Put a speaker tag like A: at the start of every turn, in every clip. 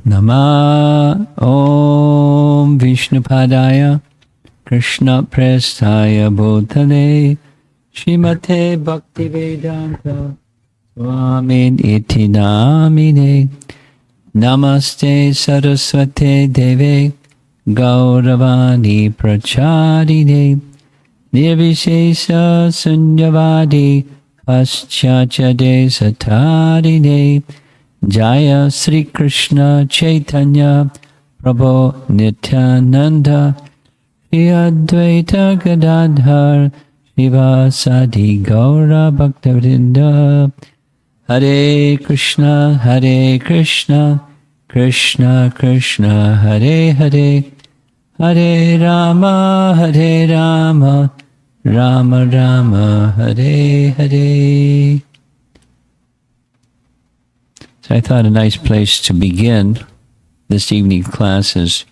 A: Nama Om Vishnupadaya Krishna Prestaya Bhutale Shrimate Bhaktivedanta Swamin Iti Namine Namaste Saraswate Deve Gauravani Pracharine Nirvishesha Sunyavadi Paschachade Satarine Jaya Sri Krishna Chaitanya Prabhu Nityananda Shri Advaita Gadadhar Srivasadi Gaura Bhaktivinoda Hare Krishna Krishna Krishna Hare Hare Hare Rama Rama Rama Hare Hare. So I thought a nice place to begin this evening class is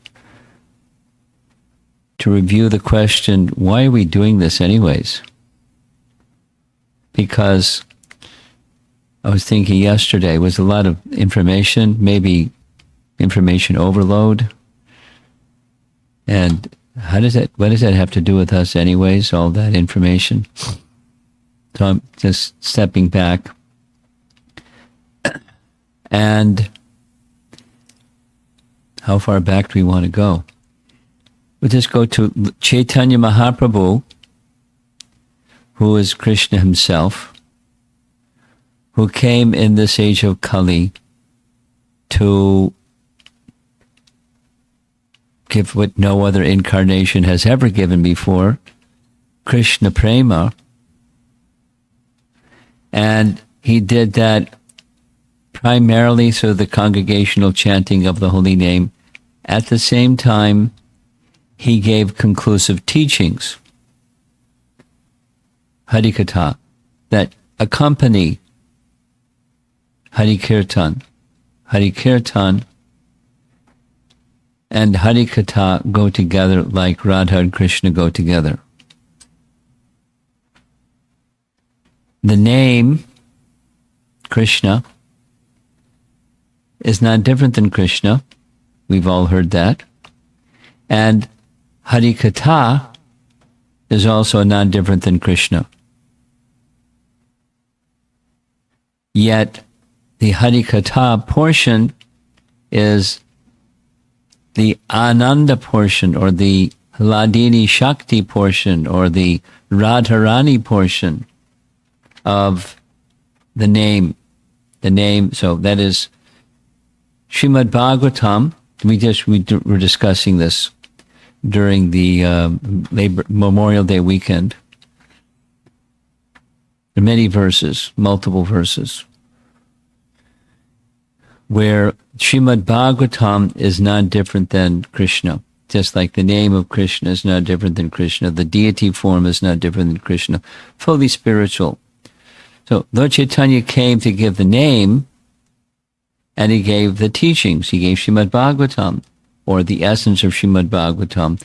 A: to review the question, why are we doing this anyways? Because I was thinking yesterday was a lot of information, maybe information overload. And what does that have to do with us anyways, all that information? So I'm just stepping back. And how far back do we want to go? We'll just go to Chaitanya Mahaprabhu, who is Krishna himself, who came in this age of Kali to give what no other incarnation has ever given before, Krishna Prema. And he did that primarily through the congregational chanting of the holy name. At the same time, he gave conclusive teachings, Harikatha, that accompany Harikirtan. Harikirtan and Harikatha go together like Radha and Krishna go together. The name Krishna is not different than Krishna. We've all heard that. And Harikatha is also not different than Krishna. Yet the Harikatha portion is the Ananda portion, or the Hladini Shakti portion, or the Radharani portion of the name. The name, so that is Srimad Bhagavatam. We were discussing this during the Memorial Day weekend. There are many verses, multiple verses, where Srimad Bhagavatam is not different than Krishna. Just like the name of Krishna is not different than Krishna, the deity form is not different than Krishna, fully spiritual. So Lord Chaitanya came to give the name, and he gave the teachings. He gave Srimad Bhagavatam, or the essence of Srimad Bhagavatam,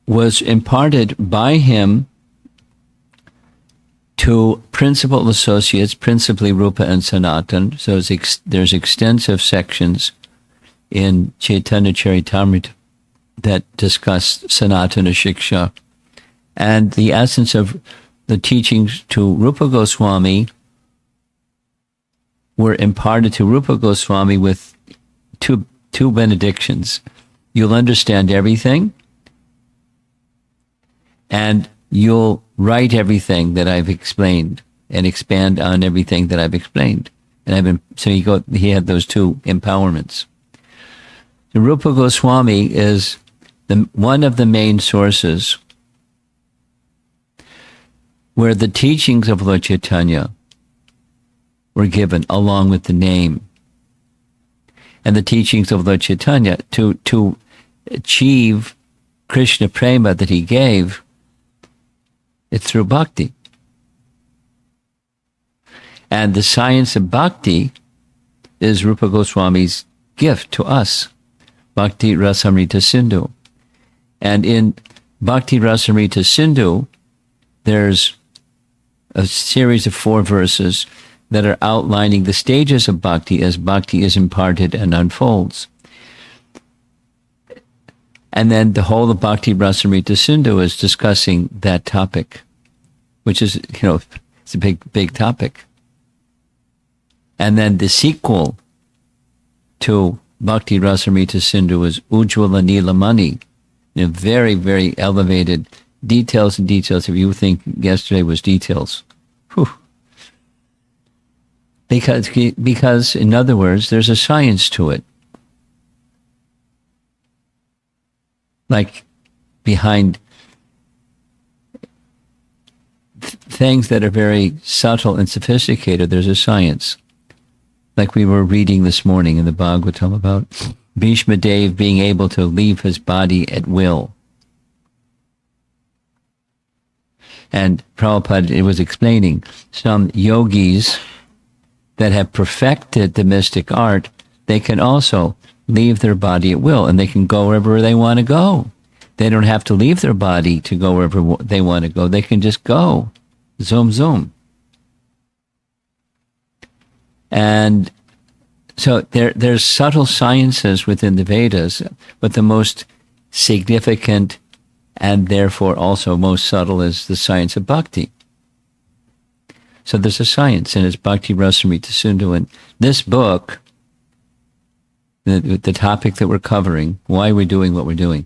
A: was imparted by him to principal associates, principally Rupa and Sanatan. So there's extensive sections in Chaitanya Charitamrita that discuss Sanatana Shiksha. And the essence of the teachings to Rupa Goswami were imparted to Rupa Goswami with two benedictions. You'll understand everything, and you'll write everything that I've explained and expand on everything that I've explained. And he had those two empowerments. The Rupa Goswami is one of the main sources where the teachings of Lord Chaitanya were given along with the name. And the teachings of Lord Chaitanya to achieve Krishna Prema that he gave, it's through bhakti. And the science of bhakti is Rupa Goswami's gift to us, Bhakti Rasamrita Sindhu. And in Bhakti Rasamrita Sindhu, there's a series of 4 verses that are outlining the stages of bhakti as bhakti is imparted and unfolds. And then the whole of Bhakti Rasamrita Sindhu is discussing that topic, which is, it's a big topic. And then the sequel to Bhakti Rasamrita Sindhu is Ujjwala Nilamani, very, very elevated details and details. If you think yesterday was details, whew. Because, in other words, there's a science to it. Like behind things that are very subtle and sophisticated, there's a science. Like we were reading this morning in the Bhagavatam about Bhishma Dev being able to leave his body at will. And Prabhupada, it was explaining, some yogis that have perfected the mystic art, they can also leave their body at will, and they can go wherever they want to go. They don't have to leave their body to go wherever they want to go. They can just go. Zoom, zoom. And so there's subtle sciences within the Vedas, but the most significant and therefore also most subtle is the science of bhakti. So there's a science, and it's Bhakti Rasamrita Sindhu. And this book, the topic that we're covering, why we're doing what we're doing,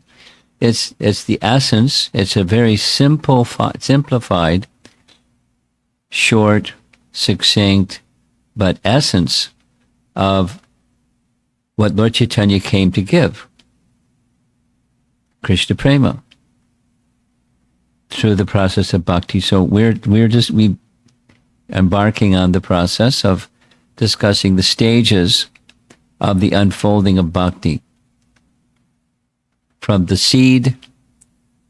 A: it's the essence. It's a very simplified, short, succinct, but essence of what Lord Chaitanya came to give. Krishna Prema. Through the process of bhakti. So we embarking on the process of discussing the stages of the unfolding of bhakti, from the seed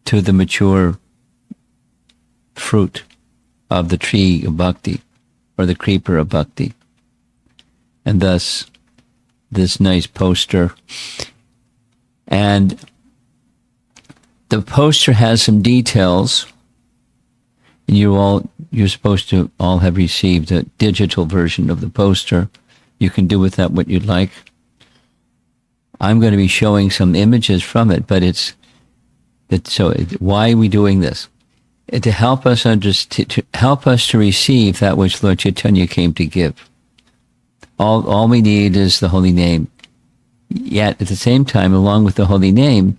A: to the mature fruit of the tree of bhakti, or the creeper of bhakti. And thus, this nice poster. And the poster has some details. And you're supposed to all have received a digital version of the poster. You can do with that what you'd like. I'm going to be showing some images from it, but why are we doing this? To help us to receive that which Lord Chaitanya came to give. All we need is the holy name. Yet at the same time, along with the holy name,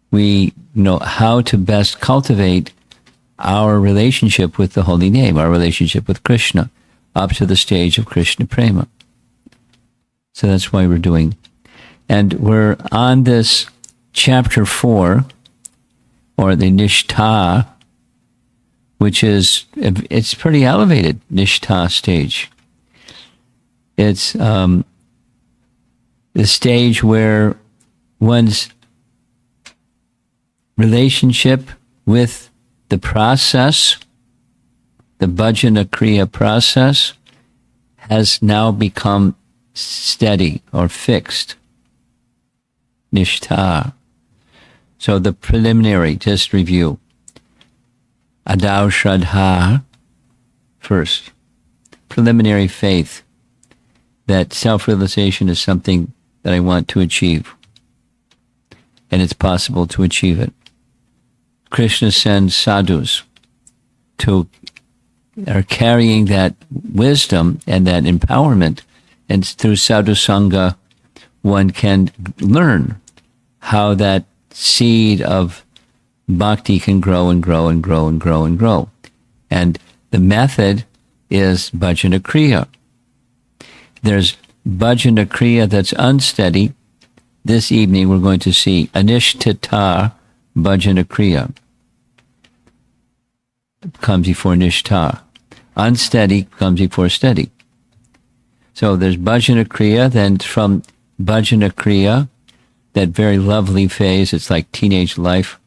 A: we know how to best cultivate our relationship with the holy name, our relationship with Krishna, up to the stage of Krishna Prema. So that's why we're doing. And we're on this chapter 4, or the Nishtha, which it's pretty elevated, Nishtha stage. It's the stage where one's relationship with the process, the bhajana kriya process, has now become steady or fixed. Nishtha. So the preliminary, just review. Adau Shraddha, first. Preliminary faith that self-realization is something that I want to achieve. and it's possible to achieve it. Krishna sends sadhus to are carrying that wisdom and that empowerment, and through sadhu sangha, one can learn how that seed of bhakti can grow and grow and grow and grow and grow. And the method is bhajana kriya. There's bhajana kriya that's unsteady. This evening we're going to see anishtata bhajana kriya. Comes before nishta. Unsteady comes before steady. So there's bhajana kriya, then from bhajana kriya, that very lovely phase, it's like teenage life,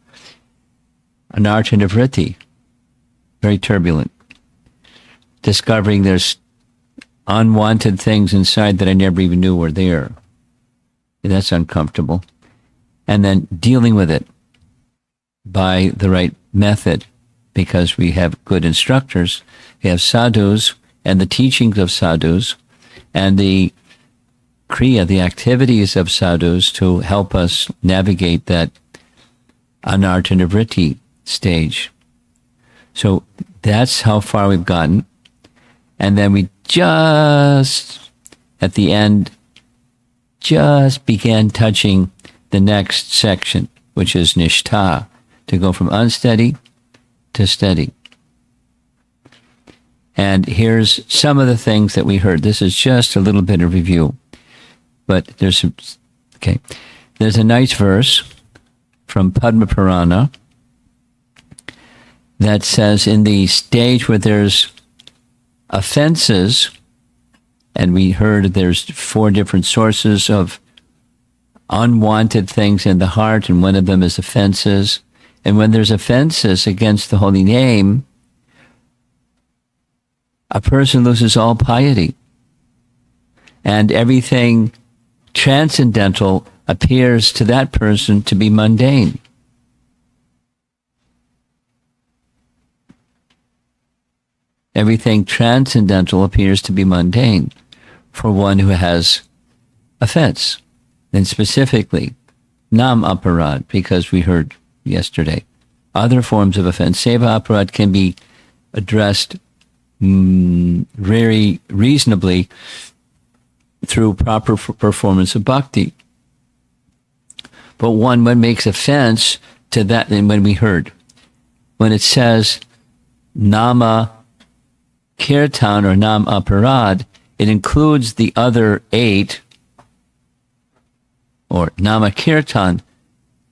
A: anartha nivritti, very turbulent. Discovering there's unwanted things inside that I never even knew were there. That's uncomfortable. And then dealing with it by the right method, because we have good instructors. We have sadhus and the teachings of sadhus and the kriya, the activities of sadhus to help us navigate that anartha nivritti stage. So that's how far we've gotten. And then we just, at the end, just began touching the next section, which is nishtha, to go from unsteady to steady. And here's some of the things that we heard. This is just a little bit of review, but there's a nice verse from Padma Purana that says, in the stage where there's offenses, and we heard there's 4 different sources of unwanted things in the heart, and one of them is offenses. And when there's offenses against the holy name, a person loses all piety. And everything transcendental appears to that person to be mundane. Everything transcendental appears to be mundane for one who has offense. And specifically, nam aparad, because we heard yesterday, other forms of offense. Seva aparad can be addressed very reasonably through proper performance of bhakti. But one makes offense to that, and when we heard, when it says nama kirtan or nam aparad, it includes the other 8, or nama kirtan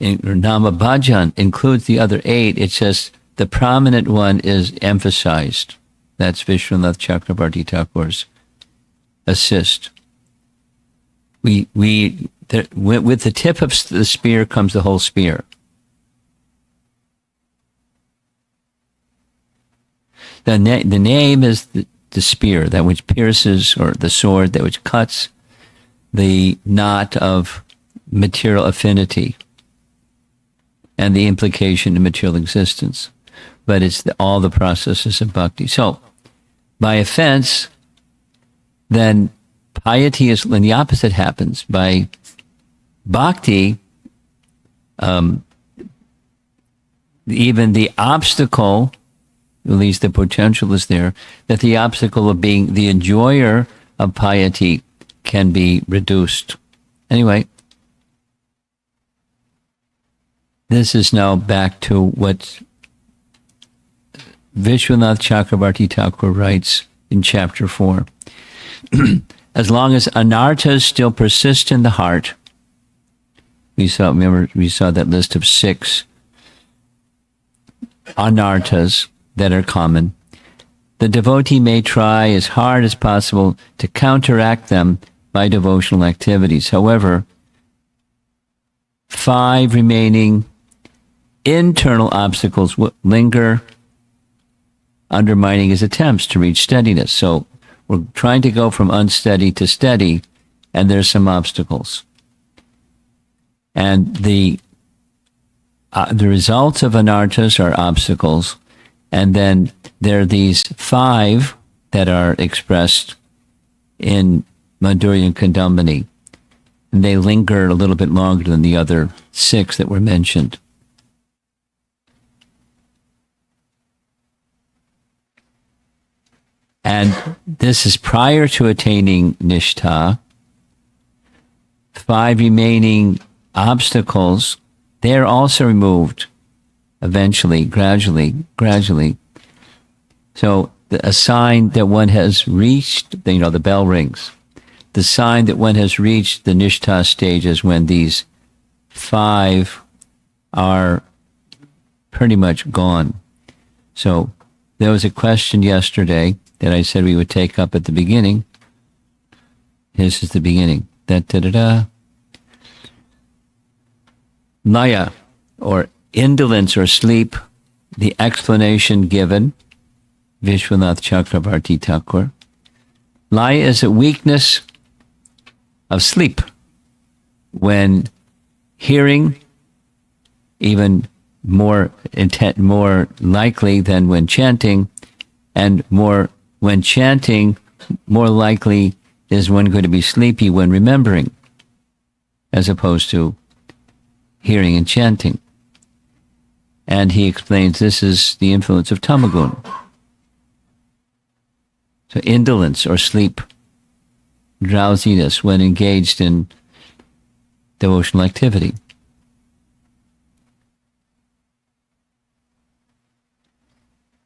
A: or nama bhajan includes the other 8. It's just the prominent one is emphasized. That's Vishwanath Chakrabarti Thakur's assist. With the tip of the spear comes the whole spear. The name is the spear, that which pierces, or the sword, that which cuts the knot of material affinity and the implication in material existence. But it's all the processes of bhakti. So, by offense, then piety is, when the opposite happens. By bhakti, even the obstacle, at least the potential is there, that the obstacle of being the enjoyer of piety can be reduced. Anyway, this is now back to what Vishwanath Chakrabarti Thakur writes in chapter 4. As long as anarthas still persist in the heart, we saw that list of 6 anarthas that are common. The devotee may try as hard as possible to counteract them by devotional activities. However, 5 remaining internal obstacles linger, undermining his attempts to reach steadiness. So we're trying to go from unsteady to steady, and there's some obstacles. And the results of anarthas are obstacles, and then there are these 5 that are expressed in Madhurya Kadambini. and they linger a little bit longer than the other 6 that were mentioned. And this is prior to attaining Nishtha. 5 remaining obstacles, they're also removed eventually, gradually. So a sign that one has reached, the bell rings. The sign that one has reached the Nishtha stage is when these 5 are pretty much gone. So there was a question yesterday that I said we would take up at the beginning. This is the beginning. Laya, or indolence or sleep, the explanation given, Vishwanath Chakravarti Thakur. Laya is a weakness of sleep when hearing, even more likely than when chanting, and when chanting, more likely is one going to be sleepy when remembering, as opposed to hearing and chanting. And he explains this is the influence of tamagun. So indolence or sleep, drowsiness when engaged in devotional activity.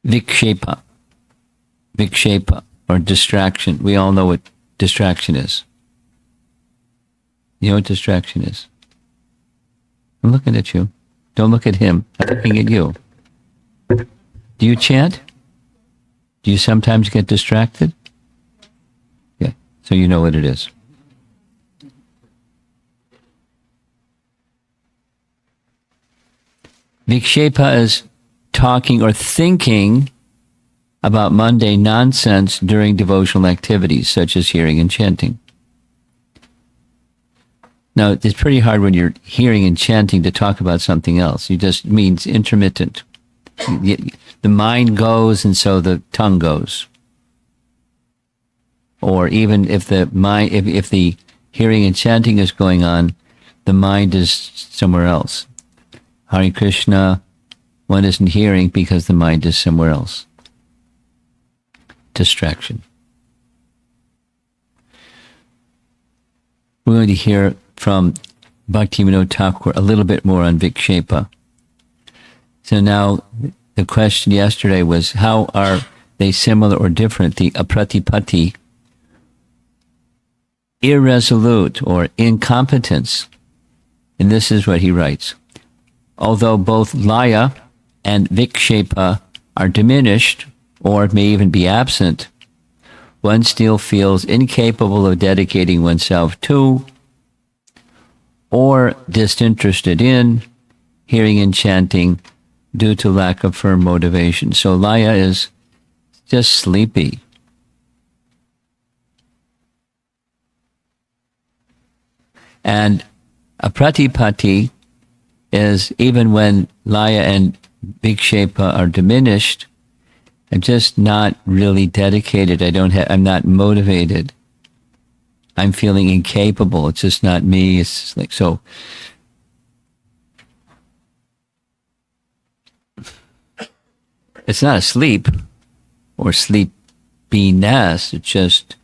A: Vikshepa, or distraction. We all know what distraction is. You know what distraction is? I'm looking at you. Don't look at him. I'm looking at you. Do you chant? Do you sometimes get distracted? Yeah, so you know what it is. Vikshepa is talking or thinking about mundane nonsense during devotional activities, such as hearing and chanting. Now, it's pretty hard when you're hearing and chanting to talk about something else. It just means intermittent. The mind goes, and so the tongue goes. Or even if the mind, if the hearing and chanting is going on, the mind is somewhere else. Hare Krishna, one isn't hearing because the mind is somewhere else. Distraction. We're going to hear from Bhaktivinoda Thakur a little bit more on Vikshepa. So now, the question yesterday was, how are they similar or different? The apratipatti, irresolute or incompetence. And this is what he writes. Although both laya and vikshepa are diminished, or may even be absent, one still feels incapable of dedicating oneself to or disinterested in hearing and chanting due to lack of firm motivation. So laya is just sleepy. And apratipatti is even when laya and vikshepa are diminished, I'm just not really dedicated. I'm not motivated. I'm feeling incapable. It's just not me. It's like, so. It's not asleep or sleepiness. It's just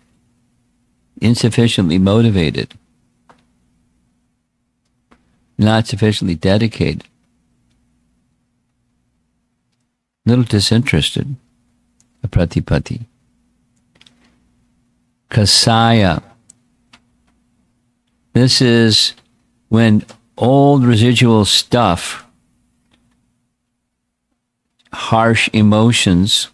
A: insufficiently motivated. Not sufficiently dedicated. Little disinterested. Pratipatti. Kasaya. This is when old residual stuff, harsh emotions,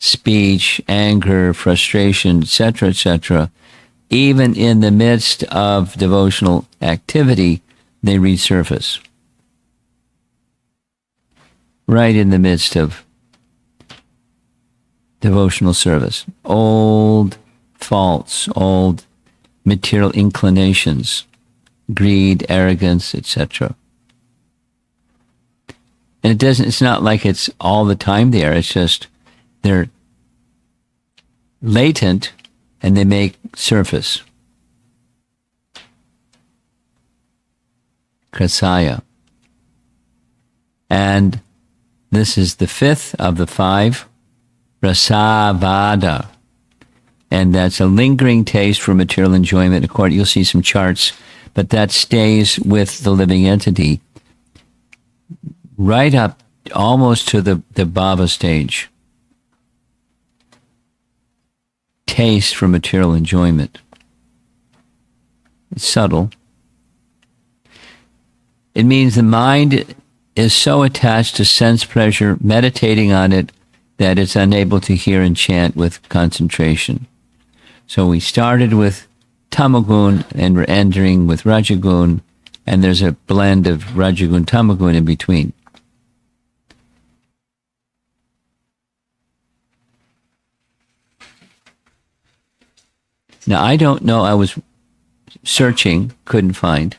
A: speech, anger, frustration, etc., even in the midst of devotional activity, they resurface. Right in the midst of devotional service. Old faults, old material inclinations, greed, arrogance, etc. And it's not like it's all the time there. It's just they're latent and they make surface. kasaya. And this is the fifth of the five, rasavada. And that's a lingering taste for material enjoyment. Of course, you'll see some charts, but that stays with the living entity right up almost to the bhava stage. Taste for material enjoyment. It's subtle. It means the mind is so attached to sense pleasure, meditating on it, that it's unable to hear and chant with concentration. So we started with tamagun and we're entering with rajagun, and there's a blend of rajagun, tamagun in between. Now, I don't know, I was searching, couldn't find.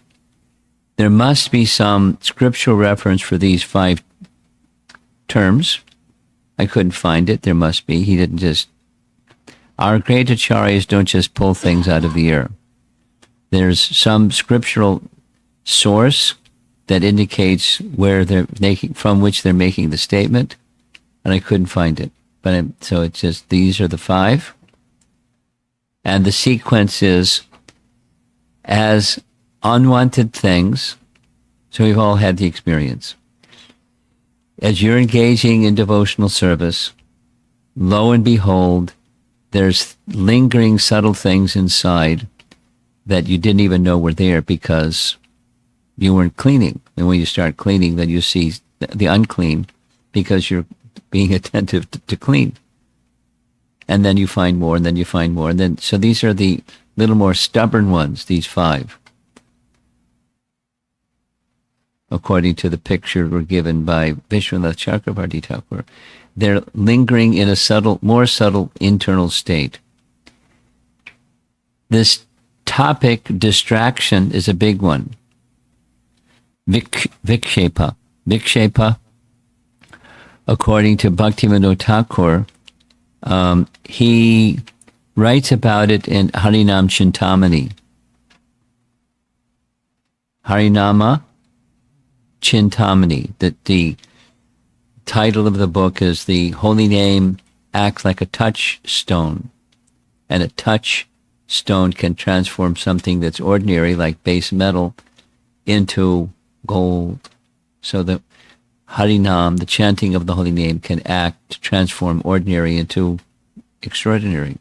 A: There must be some scriptural reference for these five terms. I couldn't find it. There must be. He didn't just... Our great acharyas don't just pull things out of the air. There's some scriptural source that indicates where they're making, from which they're making the statement, and I couldn't find it. So it's just, these are the five. And the sequence is as unwanted things. So we've all had the experience. As you're engaging in devotional service, lo and behold, there's lingering subtle things inside that you didn't even know were there because you weren't cleaning. And when you start cleaning, then you see the unclean because you're being attentive to clean. And then you find more, and then you find more. And then, so these are the little more stubborn ones, these five, according to the picture we're given by Vishwanath Chakravarti Thakur. They're lingering in a subtle, more subtle internal state. This topic, distraction, is a big one. Vikshepa. Vikshepa, according to Bhaktivinoda Thakur, he writes about it in Harinam Chintamani. Harinama Chintamani. The title of the book is The Holy Name Acts Like a Touchstone. And a touchstone can transform something that's ordinary, like base metal, into gold. So the Harinam, the chanting of the holy name, can act to transform ordinary into extraordinary.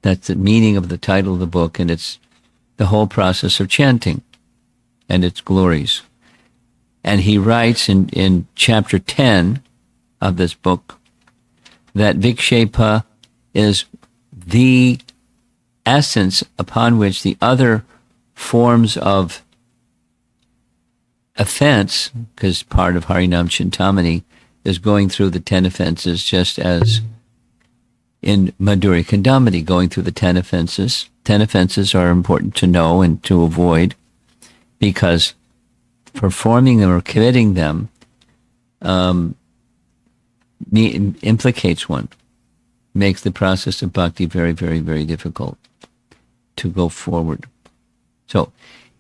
A: That's the meaning of the title of the book, and it's the whole process of chanting and its glories. And he writes in chapter 10 of this book that Vikshepa is the essence upon which the other forms of offense, because part of Harinam Chintamani is going through the 10 offenses, just as in Madhurya Kadambini, going through the 10 offenses. 10 offenses are important to know and to avoid, because performing them or committing them implicates one, makes the process of bhakti very, very, very difficult to go forward. So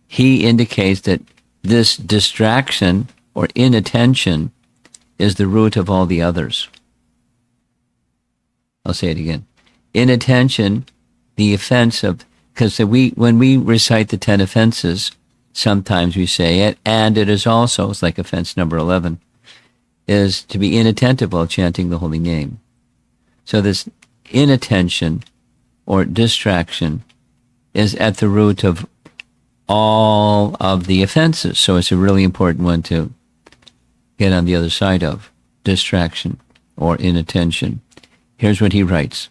A: he indicates that this distraction or inattention is the root of all the others. I'll say it again. Inattention, the offense of, because when we recite the 10 offenses, sometimes we say it, and it is also, it's like offense number 11, is to be inattentive while chanting the holy name. So this inattention or distraction is at the root of all of the offenses. So it's a really important one to get on the other side of, distraction or inattention. Here's what he writes.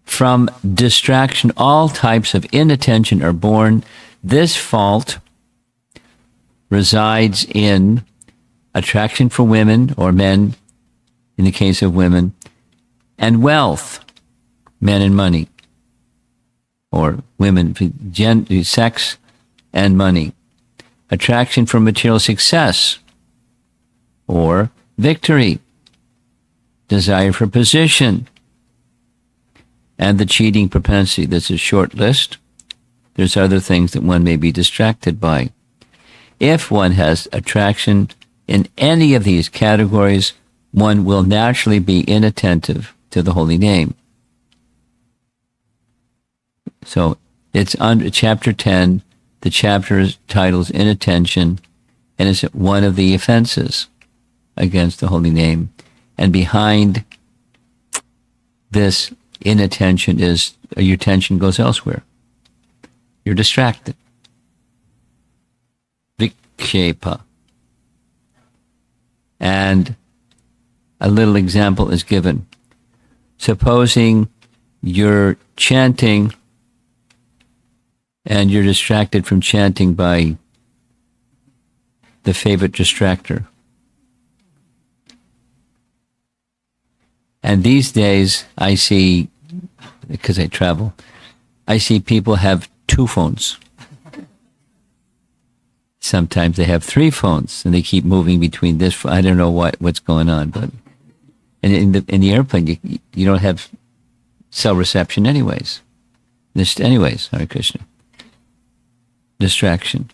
A: From distraction, all types of inattention are born. This fault resides in attraction for women or men, in the case of women, and wealth, men and money, or women, sex and money. Attraction for material success or victory. Desire for position. And the cheating propensity. This is a short list. there's other things that one may be distracted by. If one has attraction in any of these categories, one will naturally be inattentive to the holy name. So it's under chapter 10. The chapter title is Inattention, and it's one of the offenses against the holy name. And behind this inattention is your attention goes elsewhere. You're distracted. Vikshepa. And a little example is given. Supposing you're chanting and you're distracted from chanting by the favorite distractor. And these days, I see, because I travel, I see people have 2 phones. Sometimes they have 3 phones, and they keep moving between this. I don't know what's going on, but in the airplane, you don't have cell reception anyways. Hare Krishna. Distraction.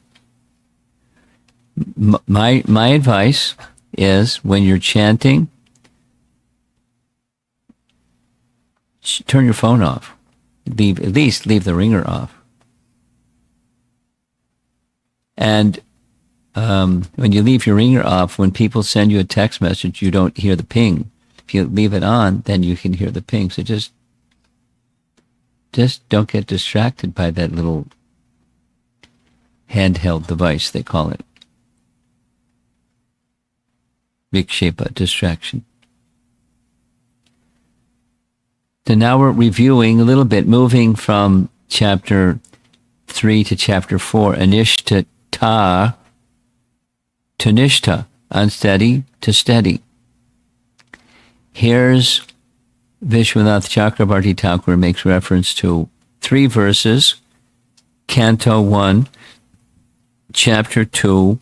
A: My advice is when you're chanting, turn your phone off. At least leave the ringer off. And when you leave your ringer off, when people send you a text message, you don't hear the ping. If you leave it on, then you can hear the ping. So just don't get distracted by that little handheld device, they call it. Vikshepa, distraction. So now we're reviewing a little bit, moving from chapter 3 to chapter 4, Anishta to Nishta, unsteady to steady. Here's Vishwanath Chakrabarti Thakur makes reference to 3 verses, Canto 1, Chapter 2,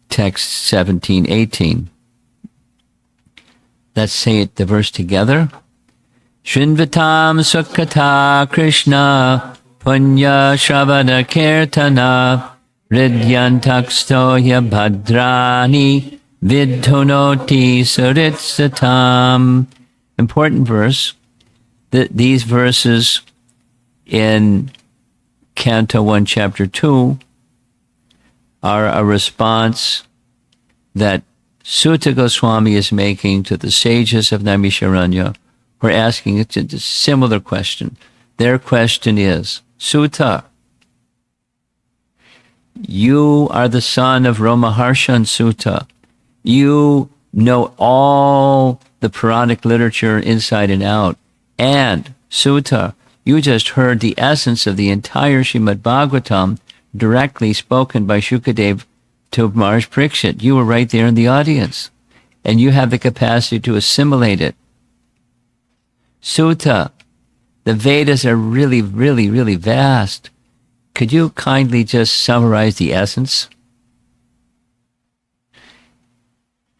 A: text 17, 18. Let's say the verse together. Shrinvatam Sukkata Krishna Punya Shravana Kirtana Ridyantakstoya Bhadrani Vidhunoti Suritsatam. Important verse. These verses in Canto 1, Chapter 2 are a response that Sutta Goswami is making to the sages of Naimisharanya. We're asking a similar question. Their question is, Sutta, you are the son of Romaharshan Sutta. You know all the Puranic literature inside and out. And, Sutta, you just heard the essence of the entire Srimad Bhagavatam directly spoken by Shukadev to Maharaj Parikshit. You were right there in the audience. And you have the capacity to assimilate it. Sutta, the Vedas are really, really, really vast. Could you kindly just summarize the essence?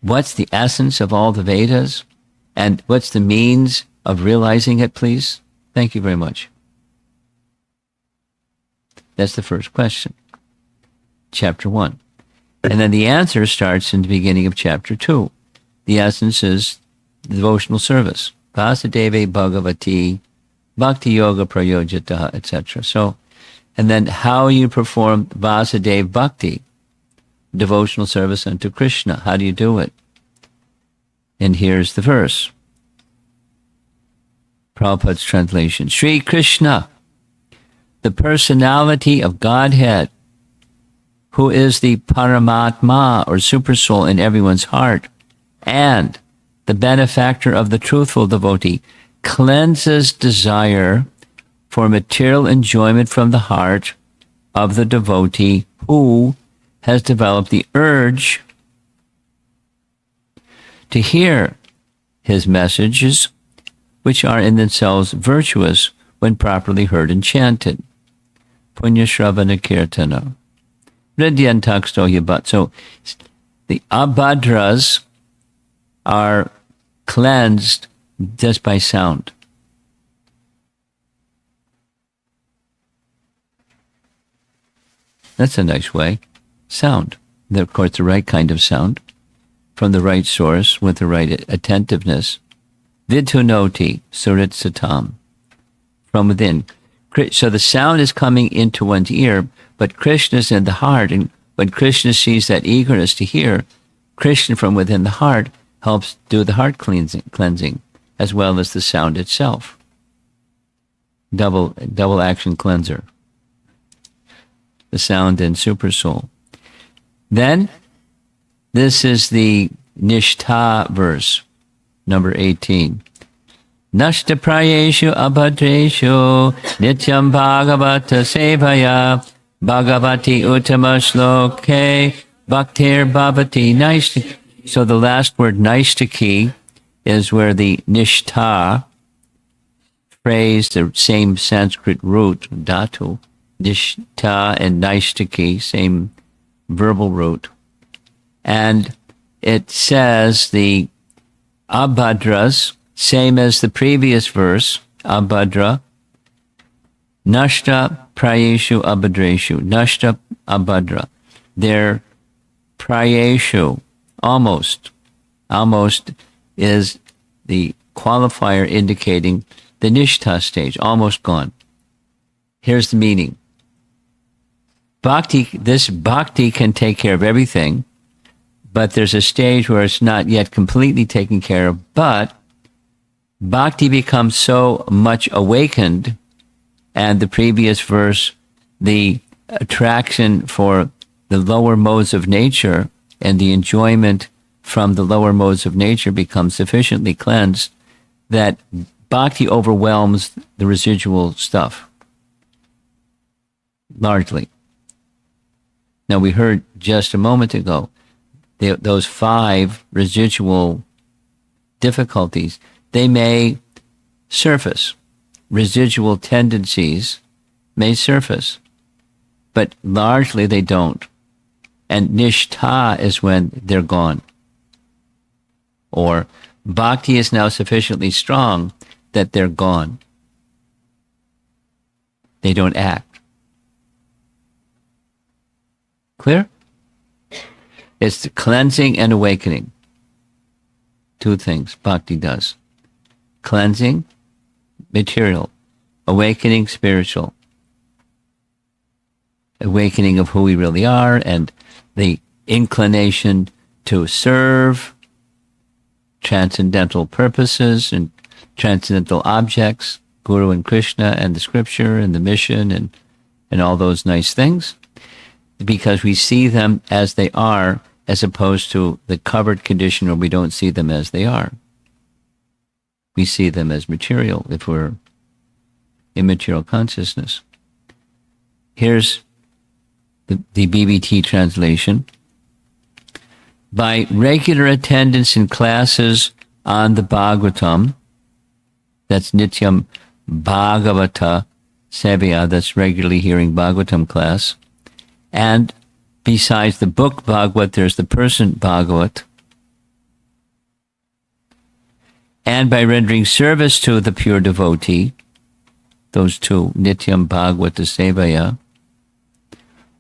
A: What's the essence of all the Vedas? And what's the means of realizing it, please? Thank you very much. That's the first question. Chapter 1. And then the answer starts in the beginning of chapter 2. The essence is devotional service. Vasudeva Bhagavati, Bhakti Yoga Prayojita, etc. So, and then how you perform Vasudeva Bhakti, devotional service unto Krishna. How do you do it? And here's the verse. Prabhupada's translation. Sri Krishna, the personality of Godhead, who is the Paramatma, or Supersoul in everyone's heart, and the benefactor of the truthful devotee, cleanses desire for material enjoyment from the heart of the devotee who has developed the urge to hear his messages, which are in themselves virtuous when properly heard and chanted. Punya Shravana Kirtana. Ridyantaksto Yabat. So the abhadras are cleansed just by sound. That's a nice way. Sound. Of course, the right kind of sound from the right source with the right attentiveness. Vidhunoti suritsatam. From within. So the sound is coming into one's ear, but Krishna's in the heart. And when Krishna sees that eagerness to hear, Krishna from within the heart helps do the heart cleansing as well as the sound itself. Double action cleanser. The sound and super soul. Then, this is the Nishtha verse, number 18. Nashta prayeshu abhadreshu nityam bhagavata sevaya bhagavati uttama shloke bhaktir bhavati naishtaki. So the last word, naishtaki, is where the nishtha phrase, the same Sanskrit root, dhatu, nishtha and naishtaki, same verbal root. And it says the abhadras, same as the previous verse, abhadra, nashta prayeshu abhadreshu, nashta abhadra. They're prayeshu, almost is the qualifier indicating the nishtha stage, almost gone. Here's the meaning. This bhakti can take care of everything, but there's a stage where it's not yet completely taken care of, but bhakti becomes so much awakened, and the previous verse, the attraction for the lower modes of nature and the enjoyment from the lower modes of nature becomes sufficiently cleansed that bhakti overwhelms the residual stuff, largely. Now, we heard just a moment ago, those 5 residual difficulties, they may surface. Residual tendencies may surface, but largely they don't. And nishtha is when they're gone. Or bhakti is now sufficiently strong that they're gone. They don't act. Clear? It's the cleansing and awakening. 2 things bhakti does. Cleansing, material. Awakening, spiritual. Awakening of who we really are and the inclination to serve transcendental purposes and transcendental objects, Guru and Krishna and the scripture and the mission and all those nice things, because we see them as they are, as opposed to the covered condition where we don't see them as they are. We see them as material if we're immaterial consciousness. Here's the BBT translation. By regular attendance in classes on the Bhagavatam, that's Nityam Bhagavata Sevaya, that's regularly hearing Bhagavatam class, and besides the book Bhagavat, there's the person Bhagavat, and by rendering service to the pure devotee, those 2, Nityam Bhagavata Sevaya,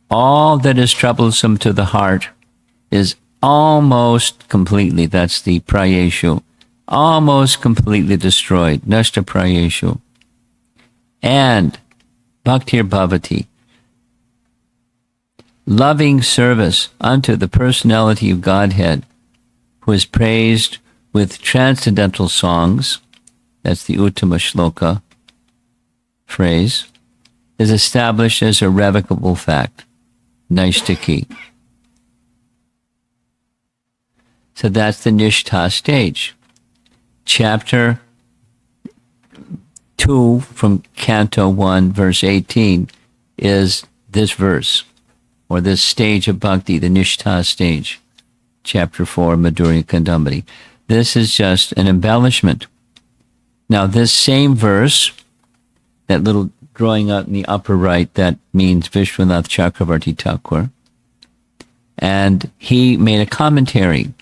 A: all that is troublesome to the heart is almost completely, that's the prayeshu, almost completely destroyed, nashta prayeshu. And bhaktir bhavati, loving service unto the personality of Godhead, who is praised with transcendental songs, that's the Uttama Shloka phrase, is established as a revocable fact, naishtaki. So that's the nishtha stage. Chapter 2 from Canto 1, verse 18, is this verse, or this stage of bhakti, the nishtha stage. Chapter 4, Madhurya Kadambini. This is just an embellishment. Now, this same verse, that little drawing out in the upper right, that means Vishwanath Chakravarti Thakur, and he made a commentary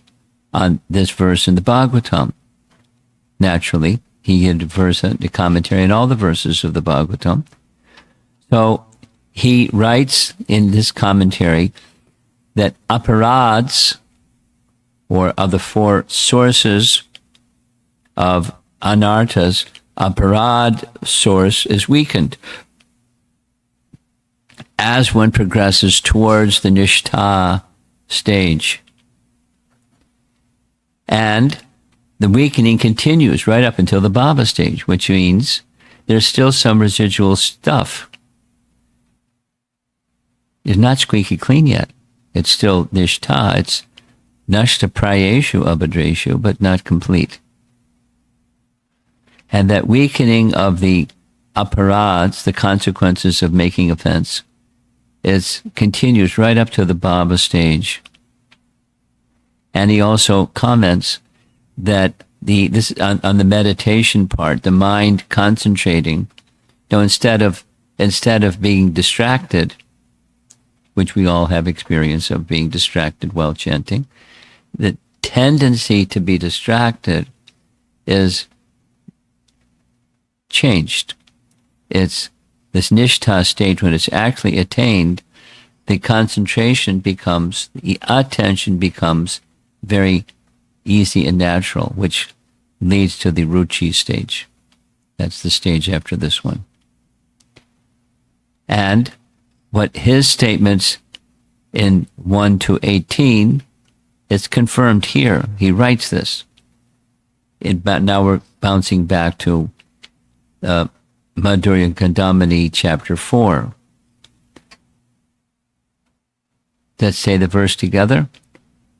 A: on this verse in the Bhagavatam. Naturally, he had a commentary on all the verses of the Bhagavatam. So he writes in this commentary that aparads, or of the four sources of anarthas, aparad source is weakened as one progresses towards the nishtha stage. And the weakening continues right up until the bhava stage, which means there's still some residual stuff. It's not squeaky clean yet. It's still nishtha. It's nashta prayeshu abhadreshu, but not complete. And that weakening of the aparads, the consequences of making offense, continues right up to the bhava stage. And he also comments that this on the meditation part, the mind concentrating, instead of being distracted, which we all have experience of being distracted while chanting, the tendency to be distracted is changed. It's this nishtha state. When it's actually attained, the concentration becomes, the attention becomes very easy and natural, which leads to the ruchi stage. That's the stage after this one. And what his statements in 1 to 18, it's confirmed here. He writes this. Now we're bouncing back to Madhurya Kadambini, chapter 4. Let's say the verse together.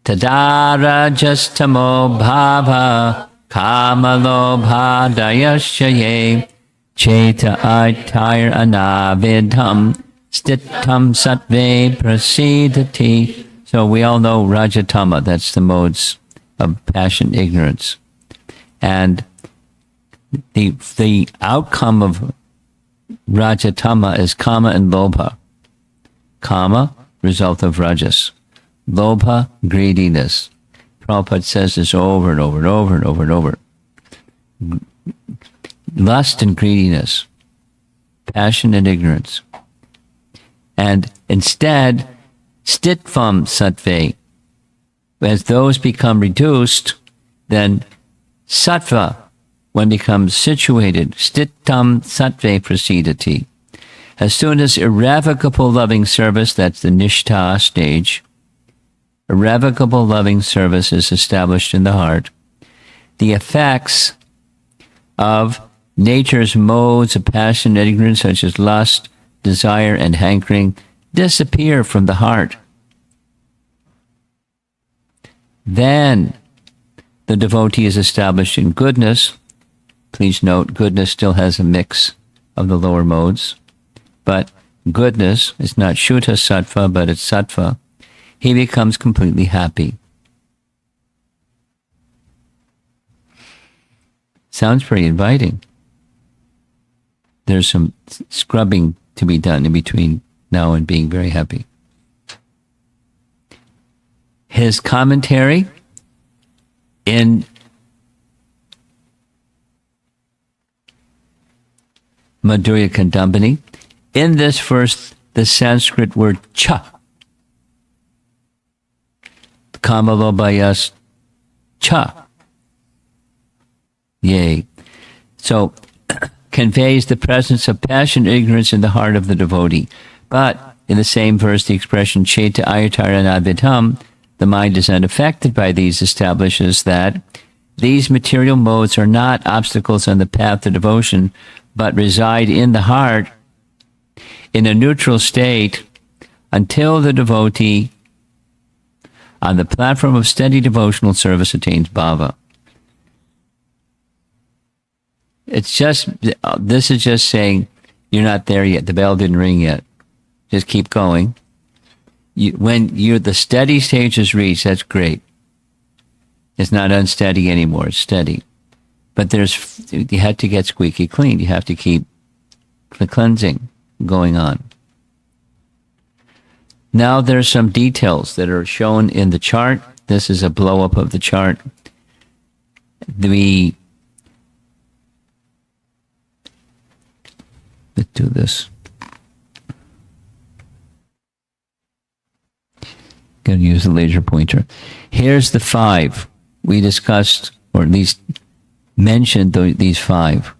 A: Tadara justamo bhava kamalo bhadayasyaye cheta aitair anavidham stittam sattve prasidati. So we all know Rajatama, that's the modes of passion, ignorance. And the outcome of Rajatama is kama and lobha. Kama, result of rajas. Lobha, greediness. Prabhupada says this over and over and over and over and over. Lust and greediness. Passion and ignorance. And instead, stitvam sattve, as those become reduced, then sattva, one becomes situated, stittam sattve prasidati. As soon as irrevocable loving service, that's the nishtha stage, irrevocable loving service is established in the heart, the effects of nature's modes of passion and ignorance, such as lust, desire, and hankering, disappear from the heart. Then the devotee is established in goodness. Please note, goodness still has a mix of the lower modes, but goodness is not Shuddha Sattva, but it's Sattva. He becomes completely happy. Sounds pretty inviting. There's some scrubbing to be done in between now and being very happy. His commentary in Madhurya Kadambini, in this verse, the Sanskrit word cha, kamalobhayas cha, yea. So, conveys the presence of passion and ignorance in the heart of the devotee. But in the same verse, the expression cheta ayataranavidham, the mind is unaffected by these, establishes that these material modes are not obstacles on the path to devotion, but reside in the heart in a neutral state until the devotee on the platform of steady devotional service attains bhava. It's just, this is just saying, you're not there yet. The bell didn't ring yet. Just keep going. When the steady stage is reached, that's great. It's not unsteady anymore. It's steady. But you have to get squeaky clean. You have to keep the cleansing going on. Now there's some details that are shown in the chart. This is a blow-up of the chart. Let's do this. Gotta use the laser pointer. Here's the 5. We discussed, or at least mentioned these 5.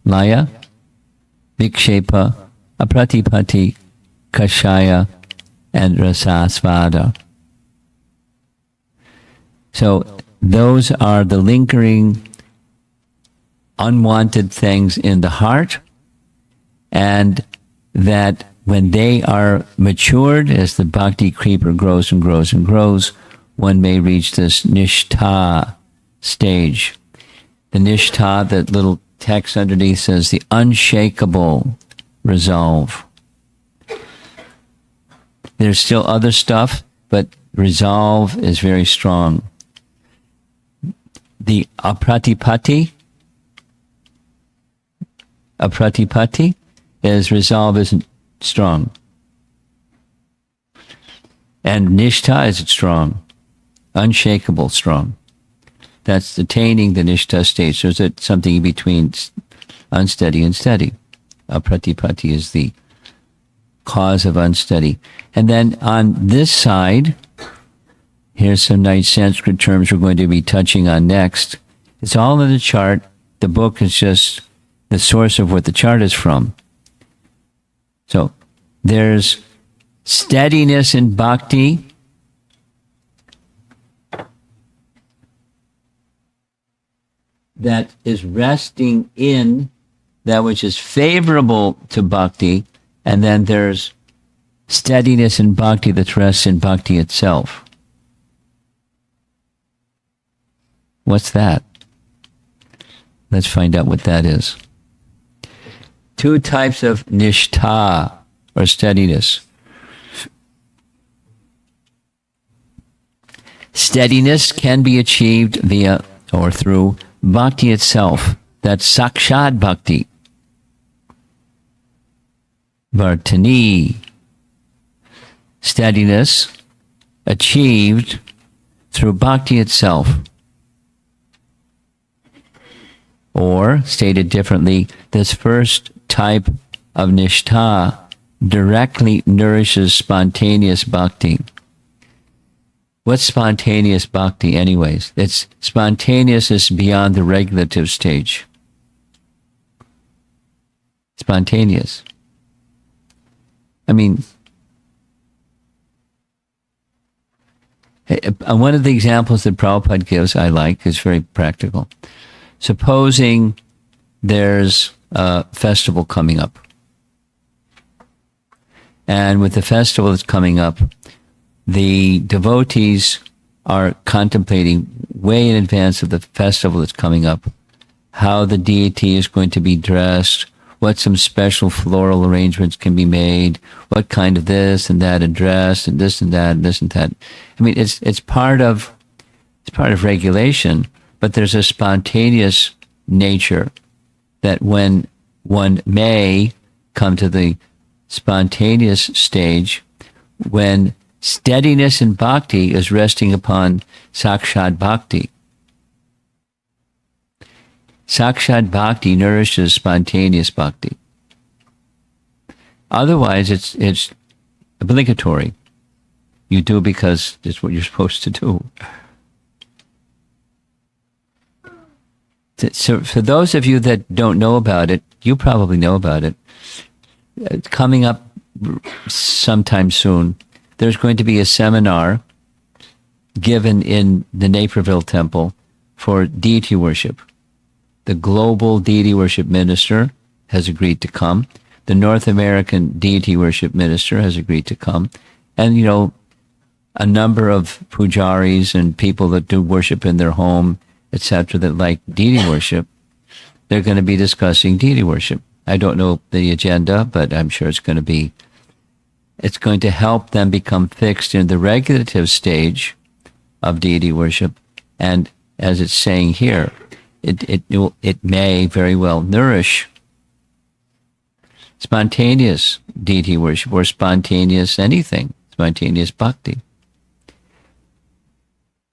A: Laya, Vikshepa, Apratipati, Kashaya, and Rasasvada. So those are the lingering, unwanted things in the heart, and that when they are matured, as the bhakti creeper grows and grows and grows, one may reach this nishtha stage. The nishtha, that little text underneath says the unshakable resolve. There's still other stuff, but resolve is very strong. The apratipati is resolve isn't strong. And nishtha is strong. Unshakable strong. That's attaining the nishtha stage. So it's something in between unsteady and steady. Apratipati is the cause of unsteady. And then on this side, here's some nice Sanskrit terms we're going to be touching on next. It's all in the chart. The book is just the source of what the chart is from. So there's steadiness in bhakti. That is resting in that which is favorable to bhakti, and then there's steadiness in bhakti that rests in bhakti itself. What's that? Let's find out what that is. 2 types of nishtha, or steadiness. Steadiness can be achieved via or through bhakti itself. That's sakshad bhakti. Vartani. Steadiness achieved through bhakti itself. Or, stated differently, this first type of nishtha directly nourishes spontaneous bhakti. What's spontaneous bhakti anyways? It's spontaneousness beyond the regulative stage. Spontaneous. I mean, one of the examples that Prabhupada gives I like is very practical. Supposing there's a festival coming up. And with the festival that's coming up, the devotees are contemplating way in advance of the festival that's coming up how the deity is going to be dressed, what some special floral arrangements can be made, what kind of this and that and dress and this and that and this and that. I mean, it's part of regulation, but there's a spontaneous nature that when one may come to the spontaneous stage, when steadiness in bhakti is resting upon sakshad bhakti. Sakshad bhakti nourishes spontaneous bhakti. Otherwise, it's obligatory. You do because it's what you're supposed to do. So for those of you that don't know about it, you probably know about it. Coming up sometime soon, there's going to be a seminar given in the Naperville Temple for deity worship. The global deity worship minister has agreed to come. The North American deity worship minister has agreed to come. And, a number of pujaris and people that do worship in their home, etc., that like deity worship, they're going to be discussing deity worship. I don't know the agenda, but I'm sure it's going to help them become fixed in the regulative stage of deity worship. And as it's saying here, it may very well nourish spontaneous deity worship or spontaneous anything, spontaneous bhakti.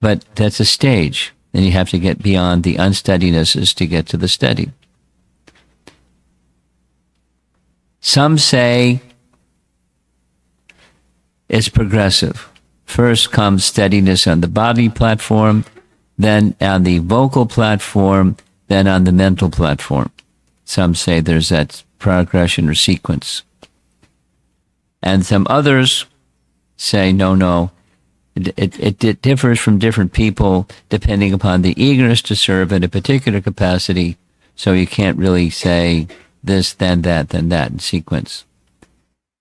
A: But that's a stage. And you have to get beyond the unsteadinesses to get to the steady. Some say it's progressive. First comes steadiness on the body platform, then on the vocal platform, then on the mental platform. Some say there's that progression or sequence. And some others say, no, it differs from different people depending upon the eagerness to serve in a particular capacity. So you can't really say this, then that in sequence.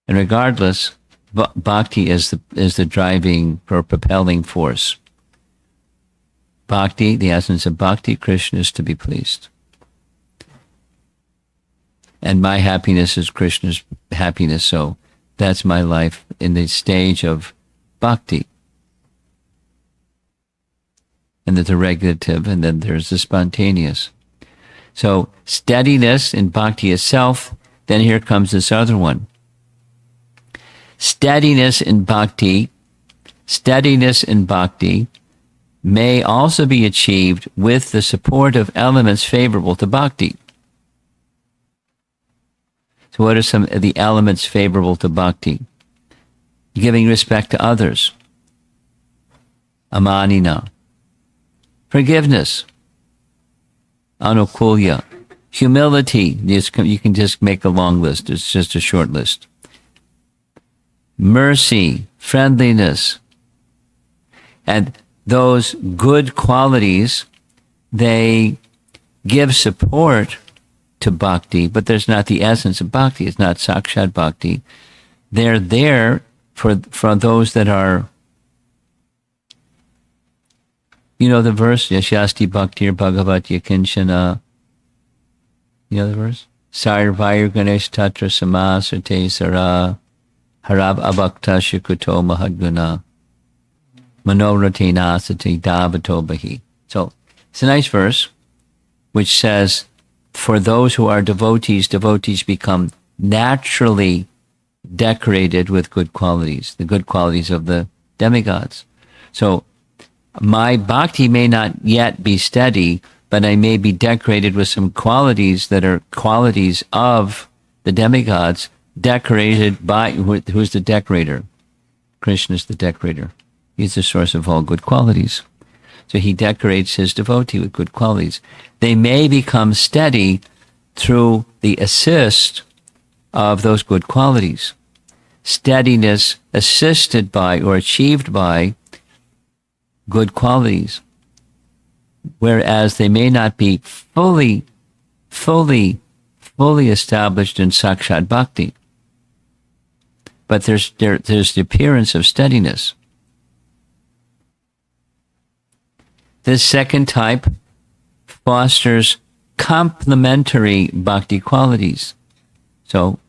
A: And regardless, bhakti is the driving or propelling force. Bhakti, the essence of bhakti, Krishna is to be pleased. And my happiness is Krishna's happiness, so that's my life in the stage of bhakti. And there's the regulative, and then there's the spontaneous. So steadiness in bhakti itself, then here comes this other one. Steadiness in bhakti may also be achieved with the support of elements favorable to bhakti. So what are some of the elements favorable to bhakti? Giving respect to others. Amanina. Forgiveness. Anukulya. Humility. You can just make a long list. It's just a short list. Mercy. Friendliness. And those good qualities, they give support to bhakti, but there's not the essence of bhakti. It's not sakshat bhakti. They're there for those that are, you know the verse, Yashasti Bhaktir Bhagavat Yakinshana. You know the verse? Sarvayur Ganesh Tatra Samasate Sara Harab Abhakta Shikuto Mahadguna Manorati Nasati Davato Bahi. So it's a nice verse which says, for those who are devotees become naturally decorated with good qualities, the good qualities of the demigods. So my bhakti may not yet be steady, but I may be decorated with some qualities that are qualities of the demigods, decorated by, who's the decorator? Krishna is the decorator. He's the source of all good qualities. So he decorates his devotee with good qualities. They may become steady through the assist of those good qualities. Steadiness assisted by or achieved by good qualities. Whereas they may not be fully established in sakshat bhakti. But there's the appearance of steadiness. This second type fosters complementary bhakti qualities. So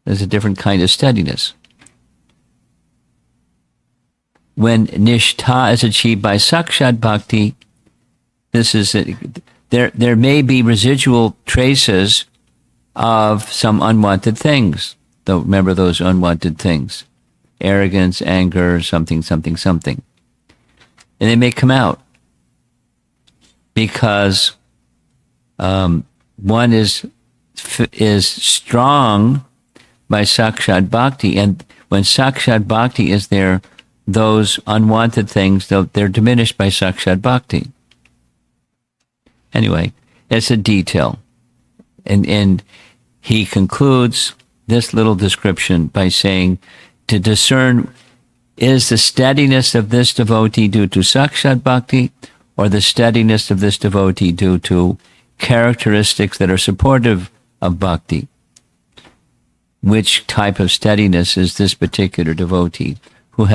A: there's a different kind of steadiness. When nishtha is achieved by sakshat bhakti, there may be residual traces of some unwanted things. Though remember those unwanted things: arrogance, anger, something. And they may come out because one is strong by sakshat bhakti, and when sakshat bhakti is there, those unwanted things, they're diminished by sakshat bhakti. Anyway, it's a detail. And he concludes this little description by saying, to discern, is the steadiness of this devotee due to sakshat bhakti, or the steadiness of this devotee due to characteristics that are supportive of bhakti? Which type of steadiness is this particular devotee who